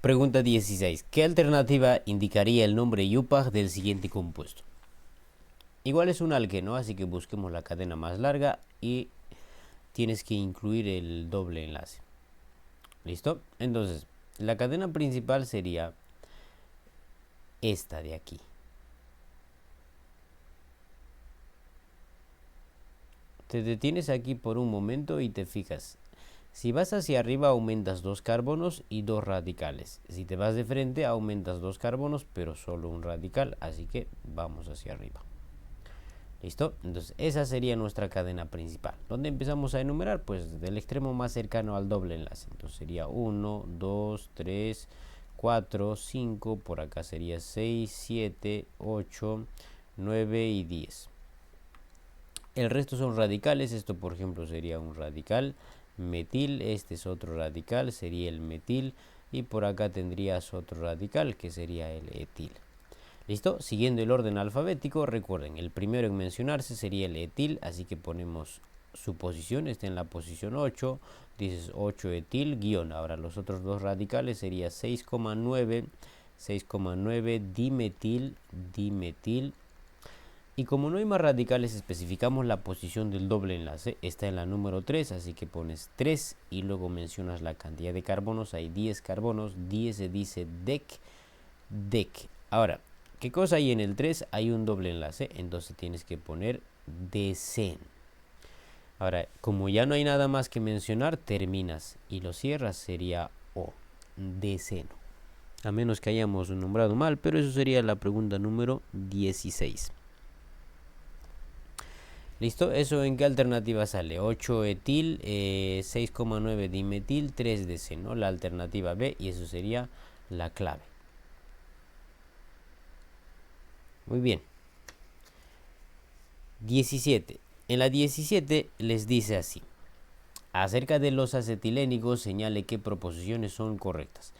[SPEAKER 1] Pregunta 16. ¿Qué alternativa indicaría el nombre IUPAC del siguiente compuesto? Igual es un alqueno, así que busquemos la cadena más larga y tienes que incluir el doble enlace. ¿Listo? Entonces, la cadena principal sería esta de aquí. Te detienes aquí por un momento y te fijas. Si vas hacia arriba aumentas 2 carbonos y 2 radicales. Si te vas de frente aumentas 2 carbonos pero solo un radical, así que vamos hacia arriba. ¿Listo? Entonces esa sería nuestra cadena principal. ¿Dónde empezamos a enumerar? Pues del extremo más cercano al doble enlace. Entonces sería 1, 2, 3, 4, 5, por acá sería 6, 7, 8, 9 y 10. El resto son radicales. Esto por ejemplo sería un radical metil, este es otro radical, sería el metil, y por acá tendrías otro radical que sería el etil. ¿Listo? Siguiendo el orden alfabético, recuerden, el primero en mencionarse sería el etil, así que ponemos su posición, está en la posición 8, dices 8 etil, guión. Ahora los otros dos radicales sería 6,9, 6,9 dimetil, dimetil. Y como no hay más radicales, especificamos la posición del doble enlace. Está en la número 3, así que pones 3 y luego mencionas la cantidad de carbonos. Hay 10 carbonos, 10 se dice dec, dec. Ahora, ¿qué cosa hay en el 3? Hay un doble enlace, entonces tienes que poner decen. Ahora, como ya no hay nada más que mencionar, terminas y lo cierras, sería O, deceno. A menos que hayamos nombrado mal, pero eso sería la pregunta número 16. ¿Listo? ¿Eso en qué alternativa sale? 8 etil, 6,9 dimetil, 3 deceno. La alternativa B, y eso sería la clave. Muy bien. 17. En la 17 les dice así. Acerca de los acetilénicos, señale qué proposiciones son correctas.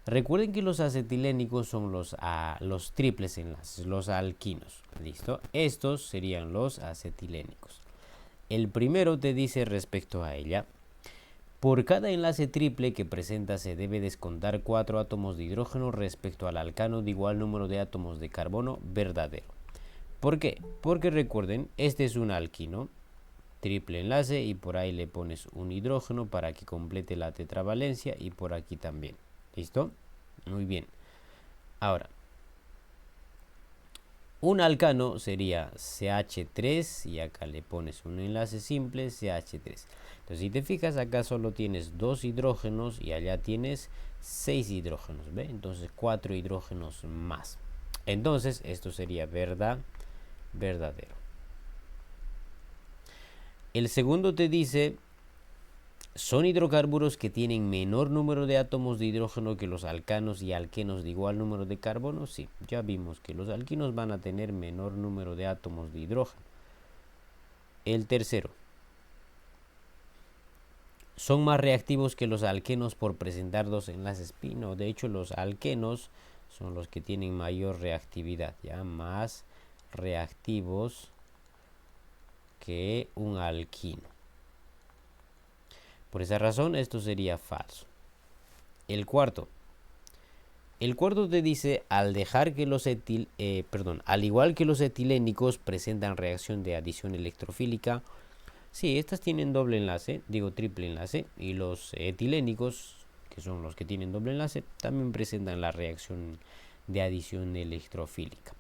[SPEAKER 1] Recuerden que los acetilénicos son los triples enlaces, los alquinos. ¿Listo? Estos serían los acetilénicos. El primero te dice respecto a ella: por cada enlace triple que presenta se debe descontar 4 átomos de hidrógeno respecto al alcano de igual número de átomos de carbono verdadero. ¿Por qué? Porque recuerden, este es un alquino, triple enlace, y por ahí le pones un hidrógeno para que complete la tetravalencia, y por aquí también. ¿Listo? Muy bien. Ahora, un alcano sería CH3 y acá le pones un enlace simple CH3. Entonces, si te fijas, acá solo tienes 2 hidrógenos y allá tienes 6 hidrógenos, ¿ve? Entonces 4 hidrógenos más. Entonces, esto sería verdadero. El segundo te dice: ¿son hidrocarburos que tienen menor número de átomos de hidrógeno que los alcanos y alquenos de igual número de carbono? Sí, ya vimos que los alquinos van a tener menor número de átomos de hidrógeno. El tercero: ¿son más reactivos que los alquenos por presentar 2 enlaces pi? No, de hecho los alquenos son los que tienen mayor reactividad, ya más reactivos que un alquino. Por esa razón, esto sería falso. El cuarto te dice: al igual que los etilénicos presentan reacción de adición electrofílica. Sí, estas tienen doble enlace, digo triple enlace, y los etilénicos, que son los que tienen doble enlace, también presentan la reacción de adición electrofílica.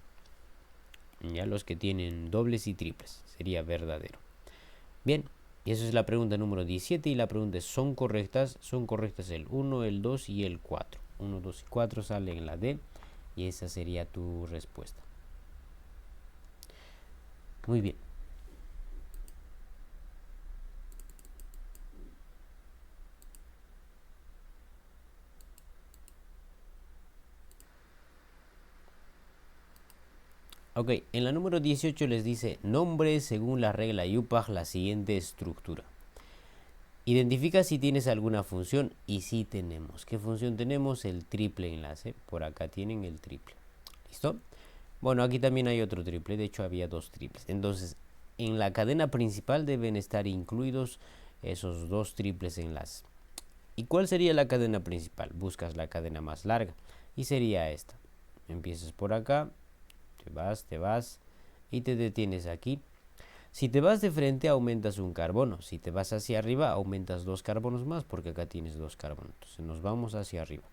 [SPEAKER 1] Ya los que tienen dobles y triples, sería verdadero. Bien. Y esa es la pregunta número 17, y la pregunta es: ¿son correctas? Son correctas el 1, el 2 y el 4. 1, 2 y 4 salen en la D, y esa sería tu respuesta. Muy bien. Ok, en la número 18 les dice: nombre según la regla IUPAC la siguiente estructura. Identifica si tienes alguna función, y sí tenemos. ¿Qué función tenemos? El triple enlace. Por acá tienen el triple. ¿Listo? Bueno, aquí también hay otro triple. De hecho, había 2 triples. Entonces, en la cadena principal deben estar incluidos esos 2 triples enlaces. ¿Y cuál sería la cadena principal? Buscas la cadena más larga, y sería esta. Empiezas por acá, te vas y te detienes aquí. Si te vas de frente aumentas un carbono, si te vas hacia arriba aumentas 2 carbonos más, porque acá tienes 2 carbonos. Entonces nos vamos hacia arriba.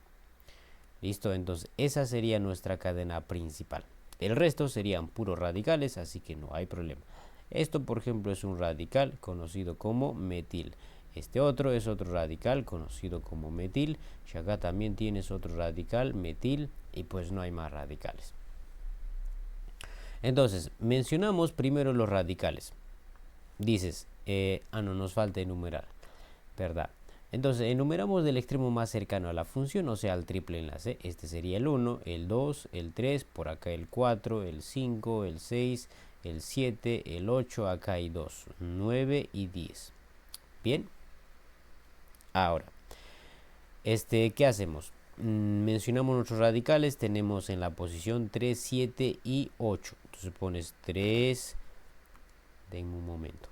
[SPEAKER 1] Listo, entonces esa sería nuestra cadena principal. El resto serían puros radicales, así que no hay problema. Esto, por ejemplo, es un radical conocido como metil. Este otro es otro radical conocido como metil, y acá también tienes otro radical, metil, y pues no hay más radicales. Entonces, mencionamos primero los radicales. Dices, no, nos falta enumerar, ¿verdad? Entonces, enumeramos del extremo más cercano a la función, o sea, al triple enlace. Este sería el 1, el 2, el 3, por acá el 4, el 5, el 6, el 7, el 8, acá hay 2, 9 y 10. Bien. Ahora, ¿qué hacemos? Mencionamos nuestros radicales, tenemos en la posición 3, 7 y 8. Entonces pones 3, denme un momento.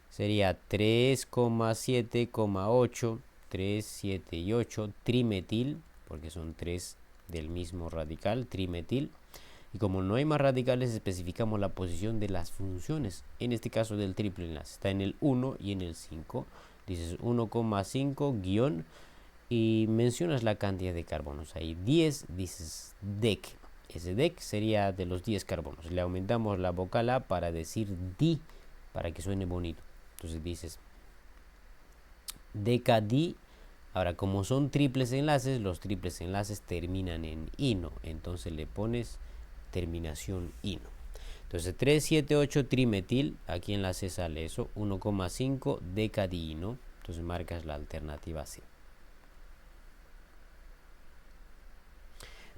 [SPEAKER 1] Sería 3,7,8, 3, 7 y 8, trimetil, porque son 3 del mismo radical, trimetil. Y como no hay más radicales, especificamos la posición de las funciones, en este caso del triple enlace. Está en el 1 y en el 5. Dices 1,5 guión y mencionas la cantidad de carbonos. Ahí 10, dices dec. Ese dec sería de los 10 carbonos. Le aumentamos la vocal A para decir di, para que suene bonito. Entonces dices decadi. Ahora, como son triples enlaces, los triples enlaces terminan en ino. Entonces le pones terminación ino. Entonces 3, 7, 8 trimetil. Aquí en la C sale eso. 1,5 decadiino. Entonces marcas la alternativa C.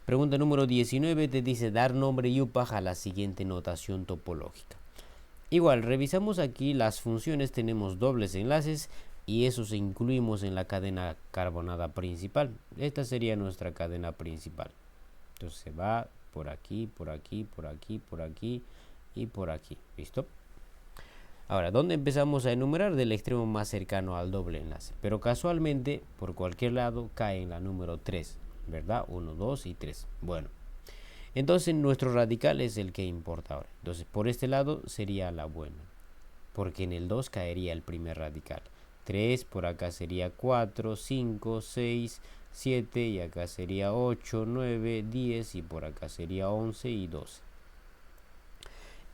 [SPEAKER 1] Pregunta número 19 te dice dar nombre UPAG a la siguiente notación topológica. Igual, revisamos aquí las funciones, tenemos dobles enlaces y esos incluimos en la cadena carbonada principal. Esta sería nuestra cadena principal. Entonces se va por aquí, por aquí, por aquí, por aquí y por aquí. ¿Listo? Ahora, ¿dónde empezamos a enumerar? Del extremo más cercano al doble enlace. Pero casualmente, por cualquier lado, cae en la número 3, ¿verdad? 1, 2 y 3. Bueno. Entonces nuestro radical es el que importa ahora. Entonces por este lado sería la buena, porque en el 2 caería el primer radical. 3, por acá sería 4, 5, 6, 7 y acá sería 8, 9, 10 y por acá sería 11 y 12.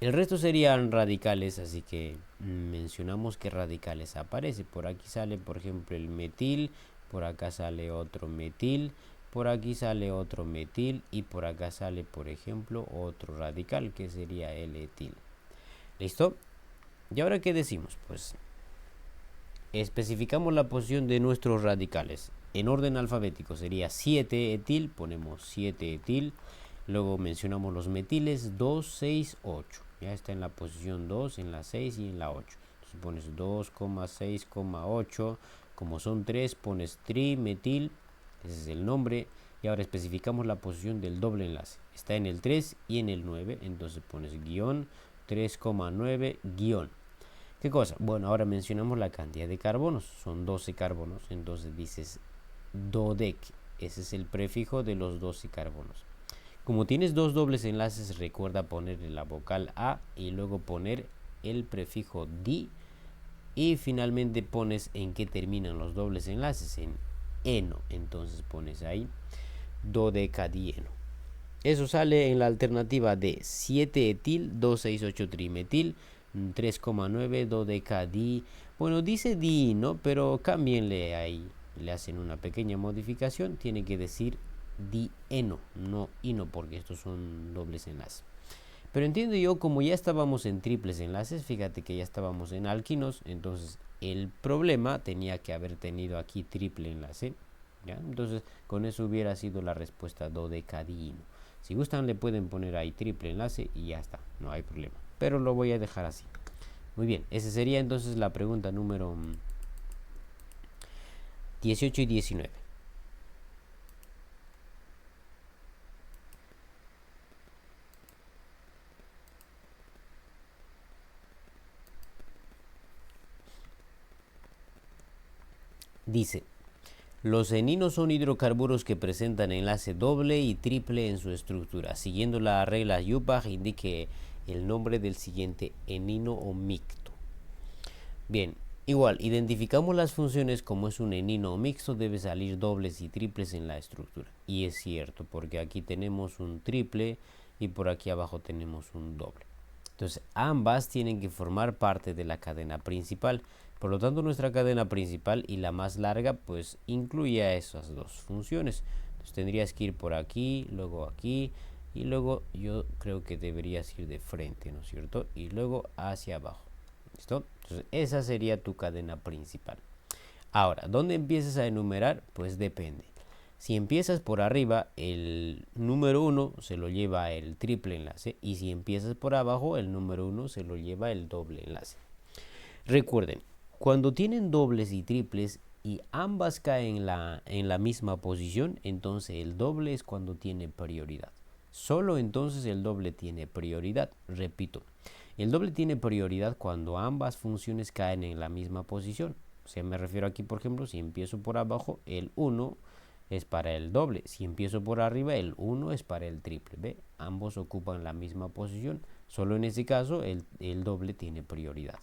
[SPEAKER 1] El resto serían radicales, así que mencionamos qué radicales aparece. Por aquí sale, por ejemplo, el metil, por acá sale otro metil, por aquí sale otro metil y por acá sale, por ejemplo, otro radical que sería el etil. ¿Listo? ¿Y ahora qué decimos? Pues especificamos la posición de nuestros radicales. En orden alfabético sería 7 etil, ponemos 7 etil. Luego mencionamos los metiles 2, 6, 8. Ya está en la posición 2, en la 6 y en la 8. Entonces pones 2,6,8. Como son 3, pones trimetil. Ese es el nombre. Y ahora especificamos la posición del doble enlace. Está en el 3 y en el 9. Entonces pones guión 3,9 guión. ¿Qué cosa? Bueno, ahora mencionamos la cantidad de carbonos. Son 12 carbonos. Entonces dices dodec. Ese es el prefijo de los 12 carbonos. Como tienes dos dobles enlaces, recuerda ponerle la vocal A y luego poner el prefijo di. Y finalmente pones en qué terminan los dobles enlaces, en eno. Entonces pones ahí dodecadieno. Eso sale en la alternativa de 7 etil, 268 trimetil, 3,9 dodecadi. Bueno, dice di, ¿no? Pero cámbienle ahí. Le hacen una pequeña modificación. Tiene que decir dieno, no ino, porque estos son dobles enlaces. Pero entiendo yo, como ya estábamos en triples enlaces, fíjate que ya estábamos en alquinos, entonces el problema tenía que haber tenido aquí triple enlace, ¿ya? Entonces con eso hubiera sido la respuesta dodecadieno. Si gustan le pueden poner ahí triple enlace y ya está, no hay problema. Pero lo voy a dejar así. Muy bien, esa sería entonces la pregunta número 18 y 19. Dice, los eninos son hidrocarburos que presentan enlace doble y triple en su estructura. Siguiendo la regla UPAG, indique el nombre del siguiente enino o mixto. Bien, igual, identificamos las funciones. Como es un enino o mixto, debe salir dobles y triples en la estructura. Y es cierto, porque aquí tenemos un triple y por aquí abajo tenemos un doble. Entonces ambas tienen que formar parte de la cadena principal. Por lo tanto, nuestra cadena principal y la más larga pues incluye a esas dos funciones. Entonces tendrías que ir por aquí, luego aquí y luego yo creo que deberías ir de frente, ¿no es cierto? Y luego hacia abajo. ¿Listo? Entonces esa sería tu cadena principal. Ahora, ¿dónde empiezas a enumerar? Pues depende. Si empiezas por arriba, el número 1 se lo lleva el triple enlace, y si empiezas por abajo, el número 1 se lo lleva el doble enlace. Recuerden, cuando tienen dobles y triples y ambas caen en la misma posición, entonces el doble es cuando tiene prioridad. Solo entonces el doble tiene prioridad. Repito, el doble tiene prioridad cuando ambas funciones caen en la misma posición. O sea, me refiero aquí, por ejemplo, si empiezo por abajo, el 1 es para el doble. Si empiezo por arriba, el 1 es para el triple. ¿Ve? Ambos ocupan la misma posición. Solo en ese caso, el doble tiene prioridad.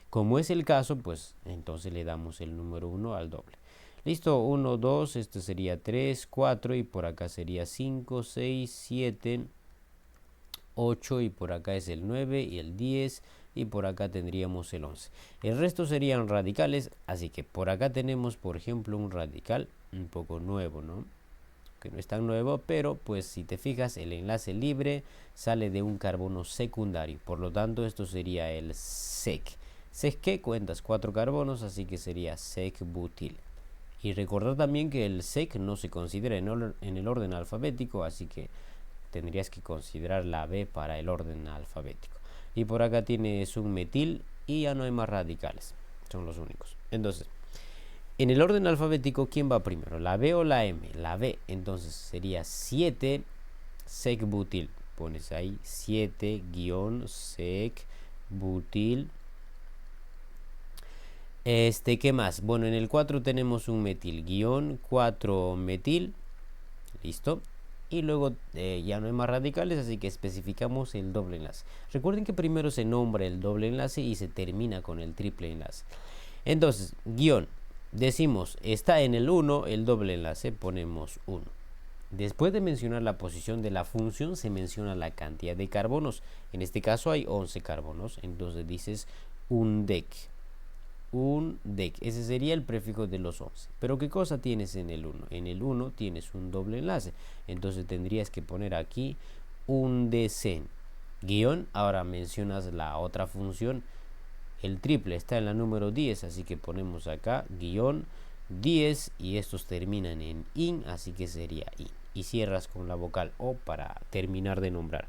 [SPEAKER 1] Como es el caso, pues entonces le damos el número 1 al doble. Listo, 1, 2, este sería 3, 4 y por acá sería 5, 6, 7, 8 y por acá es el 9 y el 10 y por acá tendríamos el 11. El resto serían radicales, así que por acá tenemos, por ejemplo, un radical un poco nuevo, ¿no? Que no es tan nuevo, pero pues si te fijas, el enlace libre sale de un carbono secundario. Por lo tanto, esto sería el sec. Sec que cuentas 4 carbonos, así que sería sec-butil. Y recordar también que el sec no se considera en el orden alfabético, así que tendrías que considerar la B para el orden alfabético. Y por acá tienes un metil y ya no hay más radicales. Son los únicos. Entonces, en el orden alfabético, ¿quién va primero? ¿La B o la M? La B. Entonces sería 7 sec-butil. Pones ahí 7-sec-butil. ¿Qué más? Bueno, en el 4 tenemos un metil. 4-metil. Listo. Y luego ya no hay más radicales, así que especificamos el doble enlace. Recuerden que primero se nombra el doble enlace y se termina con el triple enlace. Entonces, guión. Decimos, está en el 1 el doble enlace, ponemos 1. Después de mencionar la posición de la función, se menciona la cantidad de carbonos. En este caso hay 11 carbonos, entonces dices un dec. Un dec, ese sería el prefijo de los 11. Pero ¿qué cosa tienes en el 1? En el 1 tienes un doble enlace, entonces tendrías que poner aquí un decen. Guión, ahora mencionas la otra función. El triple está en la número 10, así que ponemos acá guión 10 y estos terminan en in, así que sería in. Y cierras con la vocal O para terminar de nombrar.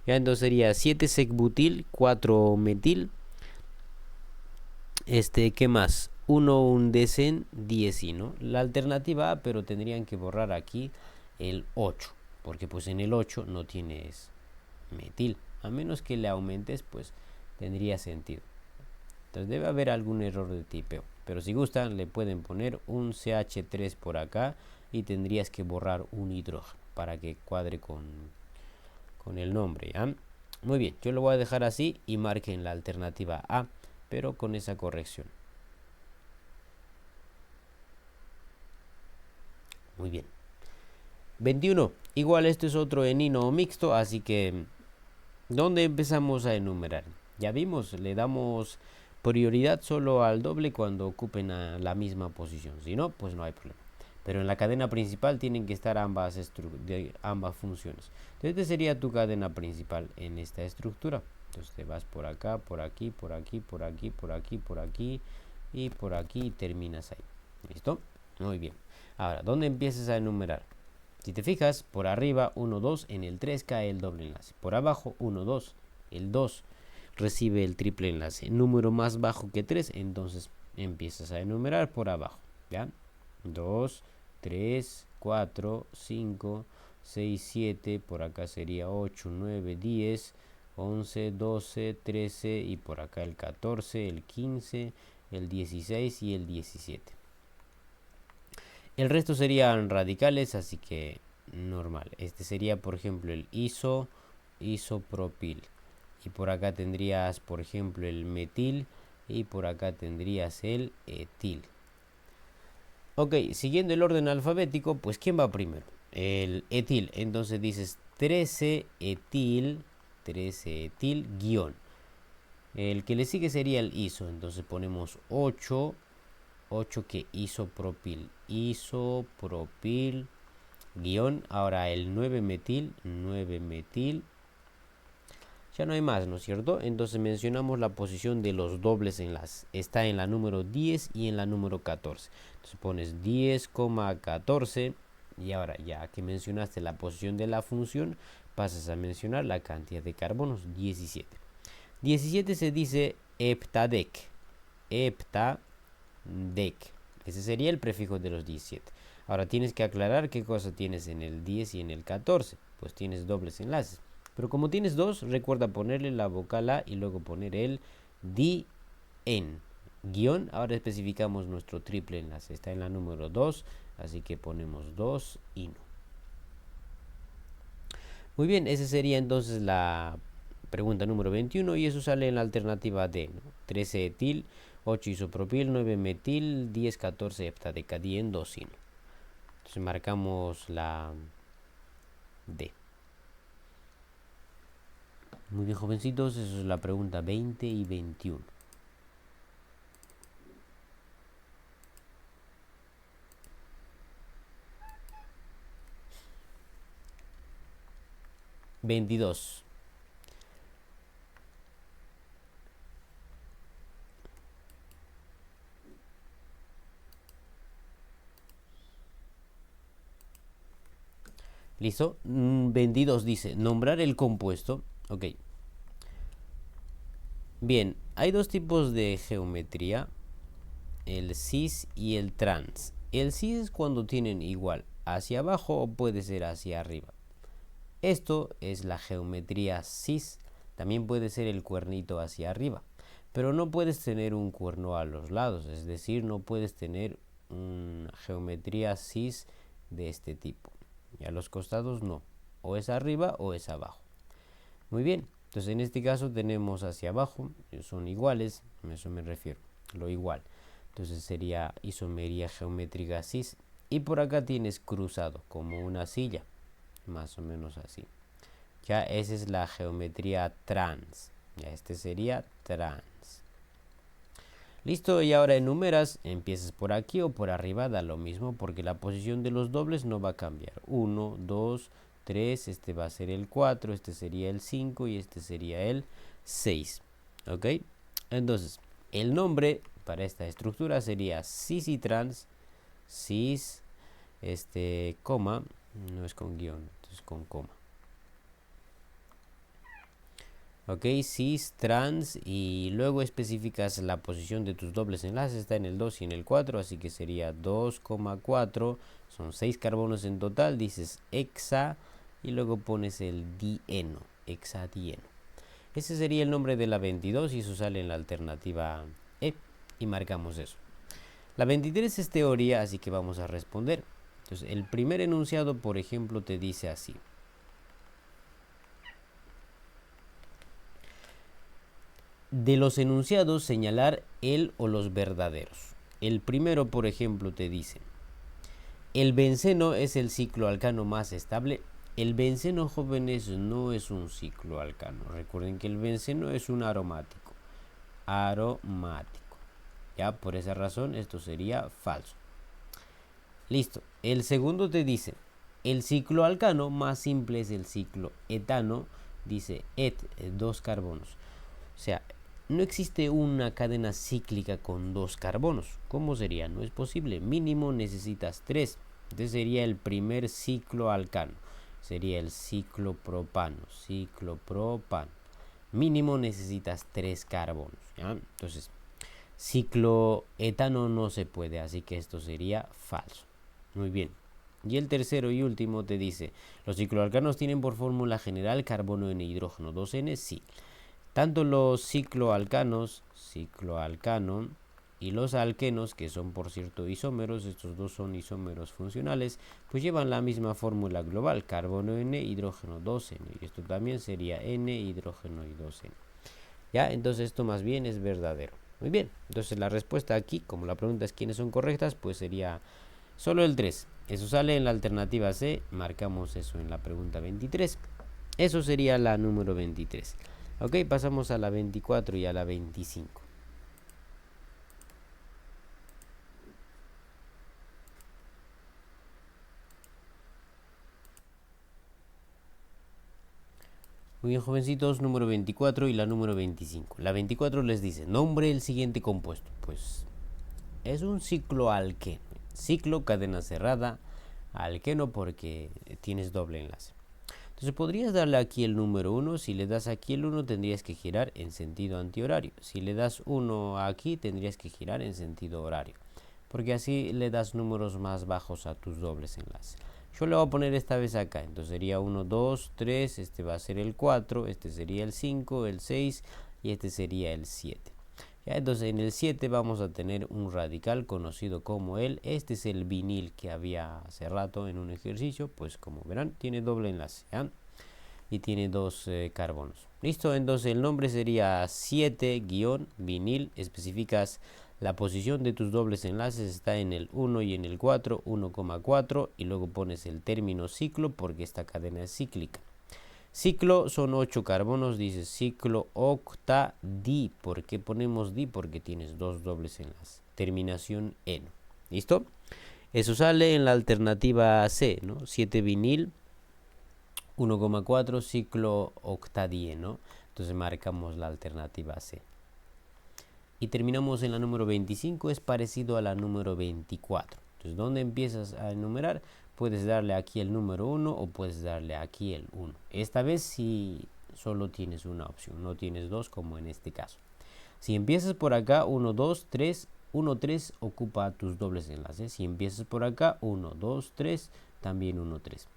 [SPEAKER 1] Ya entonces sería 7 sec-butil, 4 metil. ¿Qué más? 1 un decen, 10 y, ¿no? La alternativa A, pero tendrían que borrar aquí el 8, porque pues en el 8 no tienes metil. A menos que le aumentes, pues tendría sentido. Entonces debe haber algún error de tipeo, pero si gustan le pueden poner un CH3 por acá y tendrías que borrar un hidrógeno para que cuadre con el nombre, ¿ya? Muy bien, yo lo voy a dejar así y marquen la alternativa A, pero con esa corrección. Muy bien. 21. Igual esto es otro enino mixto, así que ¿dónde empezamos a enumerar? Ya vimos, le damos prioridad solo al doble cuando ocupen la misma posición. Si no, pues no hay problema. Pero en la cadena principal tienen que estar ambas funciones. Entonces, esta sería tu cadena principal en esta estructura. Entonces te vas por acá, por aquí, por aquí, por aquí, por aquí, por aquí y por aquí y terminas ahí. ¿Listo? Muy bien. Ahora, ¿dónde empiezas a enumerar? Si te fijas, por arriba 1, 2, en el 3 cae el doble enlace. Por abajo 1, 2, el 2 recibe el triple enlace. Número más bajo que 3, entonces empiezas a enumerar por abajo. ¿Ya? 2, 3, 4, 5, 6, 7, por acá sería 8, 9, 10, 11, 12, 13 y por acá el 14, el 15, el 16 y el 17. El resto serían radicales, así que normal. Este sería, por ejemplo, el isopropil. Y por acá tendrías, por ejemplo, el metil. Y por acá tendrías el etil. Ok, siguiendo el orden alfabético, pues ¿quién va primero? El etil. Entonces dices 13 etil 13-etil guión. El que le sigue sería el iso, entonces ponemos 8 que isopropil guión. Ahora el 9-metil, ya no hay más, ¿no es cierto? Entonces mencionamos la posición de los dobles enlaces. Está en la número 10 y en la número 14. Entonces pones 10,14 y ahora ya que mencionaste la posición de la función, pasas a mencionar la cantidad de carbonos, 17. 17 se dice heptadec. Ese sería el prefijo de los 17. Ahora tienes que aclarar qué cosa tienes en el 10 y en el 14. Pues tienes dobles enlaces. Pero como tienes dos, recuerda ponerle la vocal A y luego poner el di-en. Guión, ahora especificamos nuestro triple enlace. Está en la número 2, así que ponemos 2 y no. Muy bien, esa sería entonces la pregunta número 21 y eso sale en la alternativa D, ¿no? 13-etil, 8 isopropil, 9-metil, 10-14 heptadecadien, 2-ino. Entonces marcamos la D. Muy bien, jovencitos, eso es la pregunta 20 y 21. ...22... ¿Listo? 22 dice, nombrar el compuesto. Ok. Bien, hay dos tipos de geometría, el cis y el trans. El cis es cuando tienen igual hacia abajo o puede ser hacia arriba. Esto es la geometría cis. También puede ser el cuernito hacia arriba. Pero no puedes tener un cuerno a los lados, es decir, no puedes tener una geometría cis de este tipo. Y a los costados no, o es arriba o es abajo. Muy bien, entonces en este caso tenemos hacia abajo, son iguales, a eso me refiero, lo igual. Entonces sería isomería geométrica cis. Y por acá tienes cruzado, como una silla, más o menos así. Ya esa es la geometría trans. Ya este sería trans. Listo, y ahora enumeras, empiezas por aquí o por arriba, da lo mismo porque la posición de los dobles no va a cambiar. 1, 2, 3, este va a ser el 4, este sería el 5 y este sería el 6. ¿Ok? Entonces, el nombre para esta estructura sería cis y trans, cis, coma, no es con guión, es con coma. Ok, cis, trans y luego especificas la posición de tus dobles enlaces, está en el 2 y en el 4, así que sería 2,4, son 6 carbonos en total, dices hexa y luego pones el dieno, hexadieno. Ese sería el nombre de la 22 y eso sale en la alternativa E y marcamos eso. La 23 es teoría, así que vamos a responder. Entonces, el primer enunciado, por ejemplo, te dice así. De los enunciados, señalar el o los verdaderos. El primero, por ejemplo, te dice: el benceno es el cicloalcano más estable. El benceno, jóvenes, no es un cicloalcano. Recuerden que el benceno es un aromático. Ya, por esa razón, esto sería falso. Listo. El segundo te dice: el cicloalcano más simple es el cicloetano. Dice dos carbonos. O sea, no existe una cadena cíclica con 2 carbonos. ¿Cómo sería? No es posible. Mínimo necesitas 3. Este sería el primer cicloalcano. Sería el ciclopropano. Mínimo necesitas 3 carbonos. ¿Ya? Entonces, cicloetano no se puede, así que esto sería falso. Muy bien. Y el tercero y último te dice: los cicloalcanos tienen por fórmula general carbono n hidrógeno 2n. Sí. Tanto los cicloalcano y los alquenos, que son por cierto isómeros, estos dos son isómeros funcionales, pues llevan la misma fórmula global, carbono n, hidrógeno 2n, y esto también sería n, hidrógeno y 2n. Ya, entonces esto más bien es verdadero. Muy bien, entonces la respuesta aquí, como la pregunta es quiénes son correctas, pues sería solo el 3. Eso sale en la alternativa C, marcamos eso en la pregunta 23. Eso sería la número 23. Ok, pasamos a la 24 y a la 25. Muy bien, jovencitos, número 24 y la número 25. La 24 les dice, nombre el siguiente compuesto. Pues es un cicloalqueno. Ciclo, cadena cerrada, alqueno porque tienes doble enlace. Entonces podrías darle aquí el número 1. Si le das aquí el 1 tendrías que girar en sentido antihorario. Si le das 1 aquí tendrías que girar en sentido horario. Porque así le das números más bajos a tus dobles enlaces. Yo le voy a poner esta vez acá. Entonces sería 1, 2, 3. Este va a ser el 4. Este sería el 5, el 6. Y este sería el 7. Ya, entonces en el 7 vamos a tener un radical conocido como este es el vinil que había hace rato en un ejercicio, pues como verán tiene doble enlace, ¿ya? Y tiene dos carbonos. Listo, entonces el nombre sería 7-vinil, especificas la posición de tus dobles enlaces, está en el 1 y en el 4, 1,4 y luego pones el término ciclo porque esta cadena es cíclica. Ciclo son 8 carbonos, dice ciclo octadi. ¿Por qué ponemos di? Porque tienes dos dobles enlaces. Terminación eno. ¿Listo? Eso sale en la alternativa C, ¿no? 7 vinil, 1,4 ciclo octadieno. Entonces marcamos la alternativa C. Y terminamos en la número 25, es parecido a la número 24. Entonces, ¿dónde empiezas a enumerar? Puedes darle aquí el número 1 o puedes darle aquí el 1. Esta vez si solo tienes una opción, no tienes dos como en este caso. Si empiezas por acá, 1, 2, 3, 1, 3 ocupa tus dobles enlaces. Si empiezas por acá, 1, 2, 3, también 1, 3.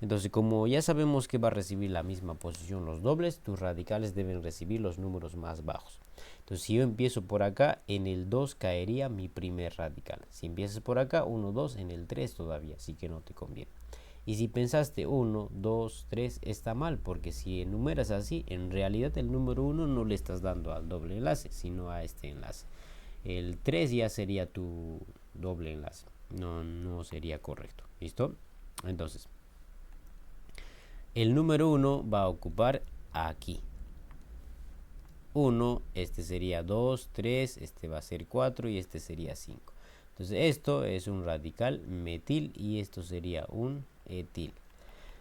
[SPEAKER 1] Entonces, como ya sabemos que va a recibir la misma posición los dobles, tus radicales deben recibir los números más bajos. Entonces, si yo empiezo por acá, en el 2 caería mi primer radical. Si empiezas por acá, 1, 2, en el 3 todavía, así que no te conviene. Y si pensaste 1, 2, 3, está mal, porque si enumeras así, en realidad el número 1 no le estás dando al doble enlace, sino a este enlace. El 3 ya sería tu doble enlace. No sería correcto. ¿Listo? Entonces, el número 1 va a ocupar aquí. 1, este sería 2, 3, este va a ser 4 y este sería 5. Entonces esto es un radical metil y esto sería un etil.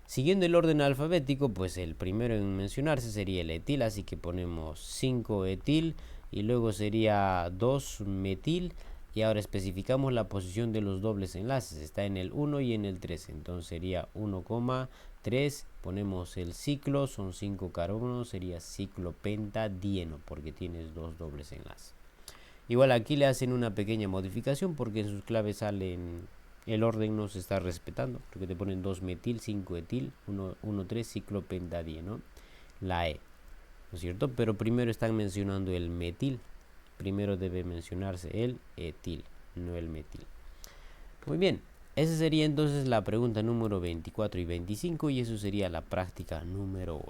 [SPEAKER 1] Siguiendo el orden alfabético, pues el primero en mencionarse sería el etil, así que ponemos 5 etil y luego sería 2 metil. Y ahora especificamos la posición de los dobles enlaces, está en el 1 y en el 3, entonces sería 1,3, ponemos el ciclo, son 5 carbonos, sería ciclo pentadieno porque tienes dos dobles enlaces. Igual aquí le hacen una pequeña modificación porque en sus claves salen, el orden no se está respetando, porque te ponen 2 metil, 5 etil, 1, 3 ciclo pentadieno, la E, ¿no es cierto? Pero primero están mencionando el metil. Primero debe mencionarse el etil, no el metil. Muy bien, esa sería entonces la pregunta número 24 y 25 y eso sería la práctica número 8.